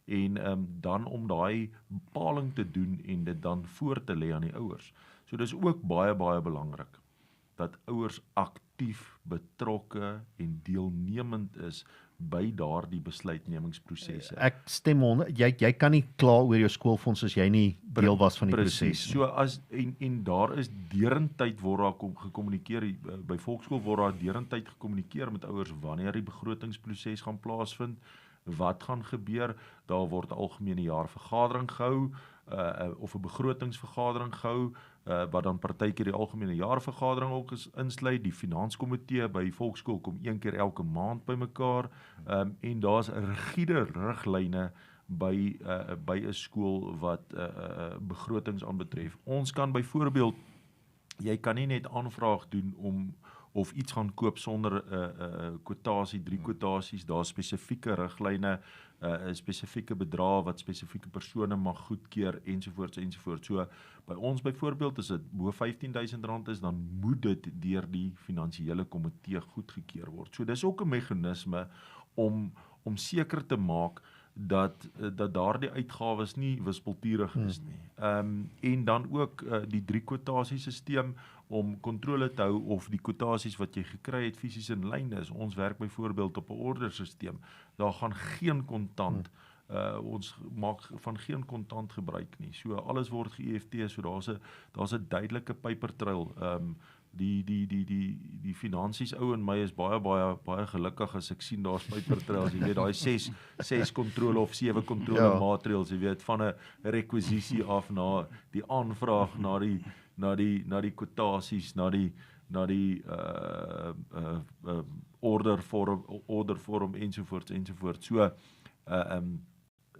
En dan om daai bepaling te doen en dit dan voor te lê aan die ouers. So dis ook baie belangrik dat ouers aktief betrokke en deelnemend is by daardie besluitnemingsprosesse. Ek stem 100, jy kan nie kla oor jou skoolfonds as jy nie deel was van die proses. So en daar is derentyd word daar gekommunikeer, by volksskool word daar derentyd gekommunikeer met ouers wanneer die begrotingsproses gaan plaasvind. Wat gaan gebeur? Daar word algemene jaarvergadering gehou of 'n begrotingsvergadering gehou wat dan partykeer die algemene jaarvergadering ook insluit. Die finanskomitee by volksskool kom een keer elke maand bymekaar en daar's 'n rigiede riglyne by 'n skool wat begrotings aanbetref. Ons kan byvoorbeeld, jy kan nie net aanvraag doen of iets gaan koop sonder kwotasie, 3 kwotasies, daar spesifieke riglyne, spesifieke bedrae wat spesifieke persone mag goedkeur ensovoorts. So by ons byvoorbeeld as dit bo R15,000 is, dan moet dit deur die finansiële komitee goedgekeur word. So dis ook 'n meganisme om seker te maak dat daardie uitgawes nie wispelturig is nie. En dan ook die 3 kwotasiesisteem om kontrole te hou of die kwotasies wat jy gekry het fisies in lyn is. Ons werk byvoorbeeld op 'n ordersisteem. Daar gaan geen kontant ons maak van geen kontant gebruik nie. So alles word ge-EFT, so daar's 'n duidelike papertrail. Die finansies ou in my is baie gelukkig as ek sien daar's papertrails, jy weet daai 6 kontrole of 7 kontrole maatreëls, jy weet, van 'n rekwisisie af na die aanvraag, na die kwotasies, na die ordervorm ensovoorts. So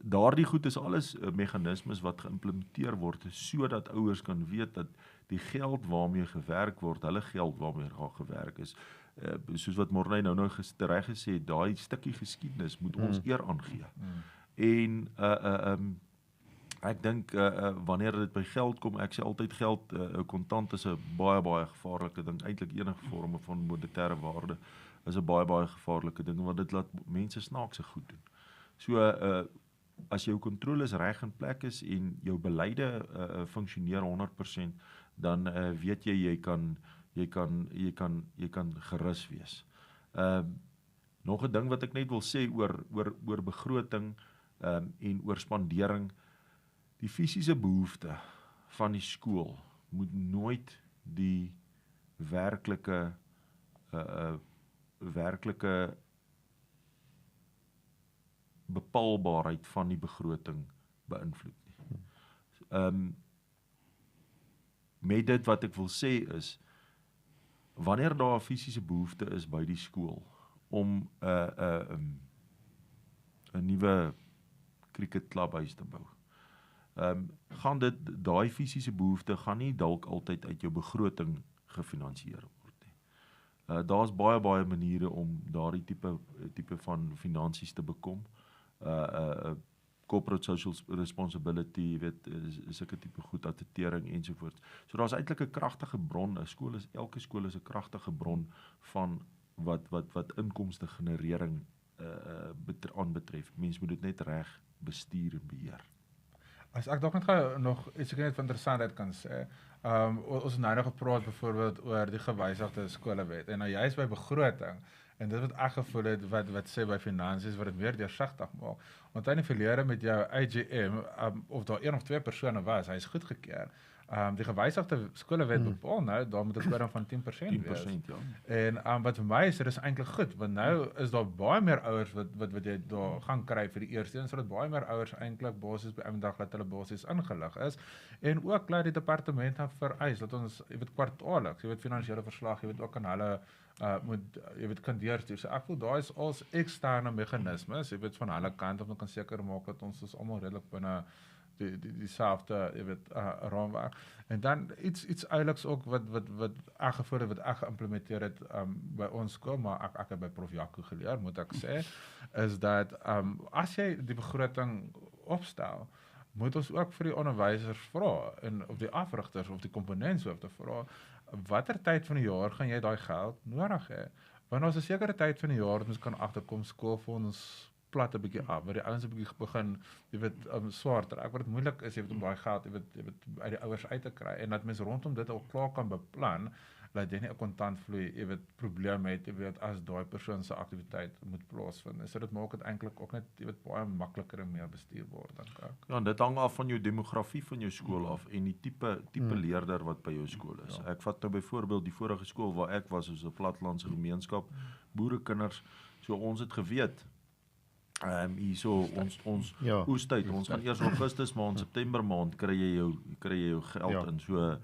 daardie goed is alles meganismes wat geïmplementeer word sodat ouers kan weet dat die geld waarmee gewerk word, hulle geld waarmee daar gewerk is, soos wat Morney nou reg gesê het, daai stukkie geskiedenis moet ons eer aangee. En ek dink wanneer dit by geld kom, ek sê altyd geld, kontant is 'n baie gevaarlike ding, eintlik enige vorme van monetêre waarde is 'n baie gevaarlike ding, want dit laat mense snaakse goed doen. So as jou kontroles reg in plek is en jou beleide funksioneer 100%, dan weet jy kan gerus wees. Nog 'n ding wat ek net wil sê oor begroting en oor spandering, die fisiese behoefte van die skool moet nooit die werklike werklike bepaalbaarheid van die begroting beïnvloed nie. Met dit wat ek wil sê is, wanneer daar 'n fisiese behoefte is by die skool om 'n nuwe cricketklubhuis te bou, gaan daai fisiese behoefte gaan nie dalk altyd uit jou begroting gefinansier word nie. Daar's baie maniere om daardie tipe van finansies te bekom. Corporate social responsibility, jy weet, is 'n tipe goed, attestering ensovoorts. So daar's eintlik 'n kragtige bron, elke skool is 'n kragtige bron van wat inkomste generering aanbetref. Mens moet dit net reg bestuur en beheer. As ek dalk net nog iets net van interessantheid kan sê. Ons het nou gepraat byvoorbeeld oor die gewysigde skolewet en nou juist by begroting. En dit wat ek gevoel het, wat sê by finansies, wat dit meer deursigtig maak. Want in die verlede met jou AGM, of daar 1 of 2 persone was, hy is goedgekeur. Die gewysigde skolewet bepaal nou, daar moet 'n quorum van 10% wees. 10%, ja. En wat vir my is, dit is eintlik goed, want nou is daar baie meer ouers wat jy daar gaan kry vir die eerste een, sodat baie meer ouers eintlik basies by eendag dat hulle basies ingelig is. En ook laat die departement dan vereis dat ons, jy weet, kwartaalliks, jy weet, finansiële verslag, jy weet, ook aan hulle moet, jy weet, kan deurstuur. So ek voel daar is als eksterne meganismes, jy weet, van hulle kant, om te kan seker maak dat ons is almal redelik binne dieselfde, jy weet, raamwerk. En dan iets eiliks ook wat ek gevoel het, wat ek geïmplementeer het by ons skool, maar ek het by Prof Jaco geleer, moet ek sê, is dat as jy die begroting opstel, moet ons ook vir die onderwysers vra, en of die afrigters of die komponentshoofde vra, watter tyd van die jaar gaan jy daai geld nodig hê? Want ons 'n sekere tyd van die jaar dat ons kan agterkom skoolfonds plat 'n bietjie af, waar die ouens 'n bietjie begin, jy weet, swaar trek, wat dit moeilik is, jy weet, om daai geld, jy weet, uit die ouers uit te kry, en dat mens rondom dit al klaar kan beplan, dat jy nie 'n kontantvloei, jy weet, probleem het, jy weet, as daai persoon se aktiwiteit moet plaasvind. So dit maak dit eintlik ook net, jy weet, baie makliker en meer bestuurbaar, dink ek. Ja, en dit hang af van jou demografie van jou skool af en die tipe leerder wat by jou skool is. Ja. Ek vat nou byvoorbeeld die vorige skool waar ek was, is 'n plattelandse gemeenskap, boerekinders, so ons het geweet, hierso ons oestyd, ons gaan eers Augustus maand, September maand kry jy jou geld in, so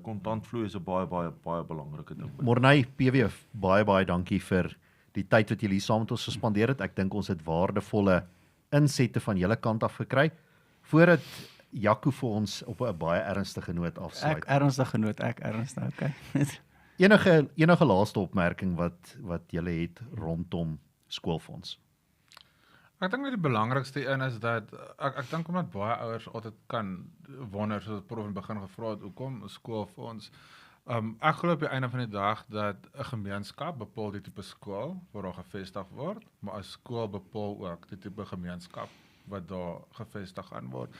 kontantvloei is 'n baie belangrike ding. Morney, PW, baie dankie vir die tyd wat julle hier saam met ons gespandeer het. Ek dink ons het waardevolle insette van julle kant af gekry. Voordat Jaco vir ons op 'n baie ernstige noot afsluit. Ek ernstig, okay. Enige laaste opmerking wat julle het rondom skoolfonds? Ek dink dat die belangrikste een is dat, ek dink omdat baie ouers altyd kan wonder, soos Prof in die begin gevra het, hoekom skoolfonds. Ek glo op die einde van die dag dat 'n gemeenskap bepaal die tipe skool waar daar gevestig word, maar 'n skool bepaal ook die tipe gemeenskap wat daar gevestig gaan word.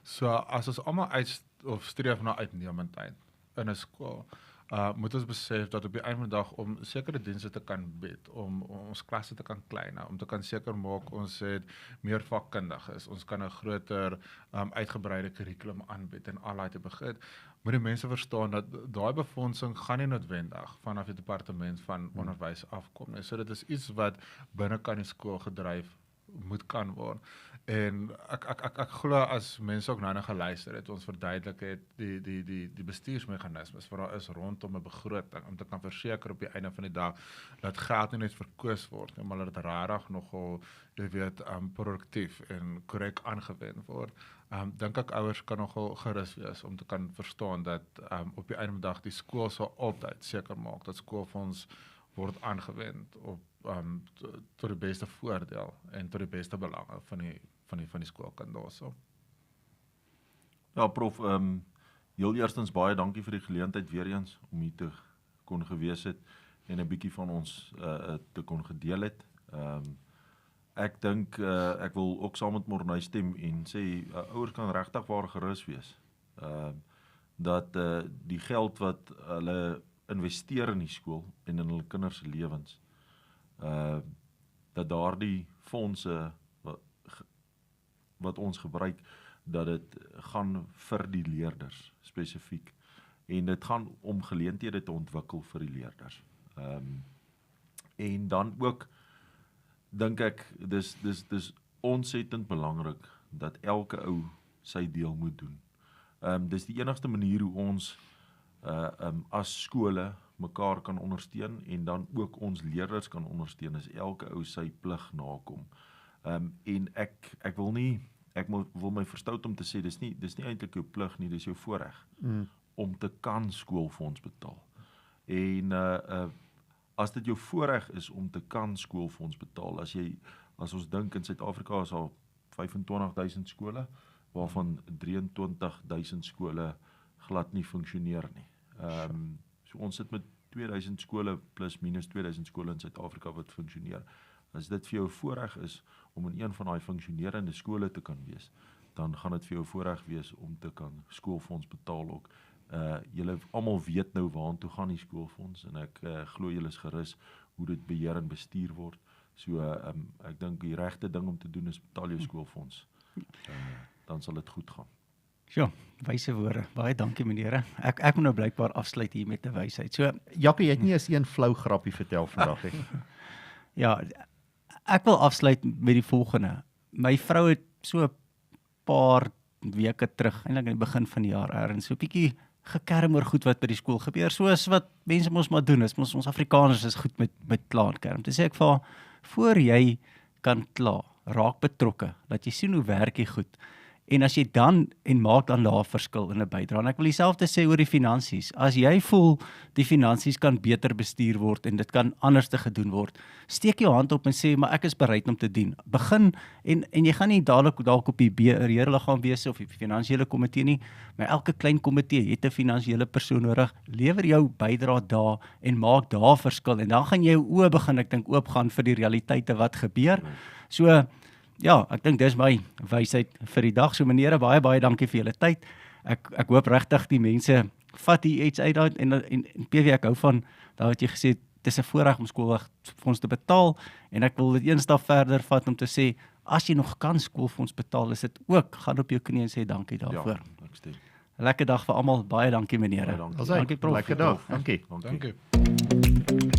So as ons almal streef na uitnemendheid in 'n skool, moet ons besef dat op die einde van die dag om sekere dienste te kan bied, om ons klasse te kan kleiner, om te kan seker maak ons het meer vakkundiges, ons kan 'n groter uitgebreide kurrikulum aanbied en al daai tipe goed, moet die mense verstaan dat daai befondsing gaan nie noodwendig vanaf die departement van onderwys afkom nie. So dit is iets wat binne kan die skool gedryf moet kan word. En ek glo as mense ook nou geluister het, ons verduidelik het die bestuursmeganismes wat daar is rondom 'n begroting, om te kan verseker op die einde van die dag dat geld nie net verkoos word, maar dat dit regtig nogal, jy weet, produktief en korrek aangewend word. Dink ek ouers kan nogal gerus wees om te kan verstaan dat op die einde van die dag die skool sal altyd seker maak dat skoolfonds word aangewend op tot die beste voordeel en tot die beste belange van die skoolkind daarso. Ja, Prof, heel eerstens baie dankie vir die geleentheid weer eens om hier te kon gewees het en 'n bietjie van ons te kon gedeel het. Ek dink ek wil ook saam met Morney stem en sê ouers kan regtig waar gerus wees. Dat die geld wat hulle investeer in die skool en in hulle kinders se lewens, dat daardie fondse wat ons gebruik, dat dit gaan vir die leerders spesifiek, en dit gaan om geleenthede te ontwikkel vir die leerders. En dan ook dink ek dis ontsettend belangrik dat elke ou sy deel moet doen. Dis die enigste manier hoe ons as skole mekaar kan ondersteun en dan ook ons leerders kan ondersteun as elke ou sy plig nakom. En ek wil my verstout om te sê dis nie eintlik jou plig nie, dis jou voorreg om te kan skoolfonds betaal. En as dit jou voorreg is om te kan skoolfonds betaal, as ons dink in Suid-Afrika is al 25,000 skole, waarvan 23,000 skole glad nie funksioneer nie. So ons sit met 2000 skole plus minus 2000 skole in Suid-Afrika wat funksioneer. As dit vir jou voorreg is om in een van daai funksionerende skole te kan wees, dan gaan dit vir jou voorreg wees om te kan skoolfonds betaal ook. Julle almal weet nou waartoe gaan die skoolfonds en ek glo julle is gerus hoe dit beheer en bestuur word. So ek dink die regte ding om te doen is betaal jou skoolfonds. Dan sal dit goed gaan. Ja, wyse woorde. Baie dankie meneere. Ek moet nou blykbaar afsluit hier met 'n wysheid. So Jaco, jy het nie eens een flou grappie vertel vandag nie. ja, ek wil afsluit met die volgende. My vrou het so 'n paar weke terug, eintlik aan die begin van die jaar ergens, so 'n bietjie gekerm oor goed wat by die skool gebeur, soos wat mense mos maar doen, ons Afrikaners is goed met kla en kerm. Toe sê ek vir haar, voor jy kan kla, raak betrokke, dat jy sien hoe werk jy goed, en as jy dan, en maak dan daar verskil in 'n bydrae. En ek wil dieselfde sê oor die finansies. As jy voel die finansies kan beter bestuur word en dit kan anders te gedoen word, steek jou hand op en sê, maar ek is bereid om te dien. Begin, en jy gaan nie dalk op die beheerliggaam wees of die finansiële komitee nie, maar elke klein komitee het 'n finansiële persoon nodig. Lewer jou bydrae daar en maak daar verskil, en dan gaan jy jou oë begin, ek dink, oopgaan vir die realiteite wat gebeur. So, ja, ek dink dis my wysheid vir die dag. So meneere, baie dankie vir julle tyd. Ek hoop regtig die mense vat hier iets uit daai en PV, ek hou van daai wat jy gesê het, dis 'n voorreg om skoolfonds te betaal, en ek wil dit een stap verder vat om te sê, as jy nog kan skoolfonds betaal, is dit ook, gaan op jou knie en sê dankie daarvoor. Ja, ek stem. Lekker dag vir almal. Baie dankie meneere. Baie dankie. Dankie prof. Lekker dag. Dankie. Dankie.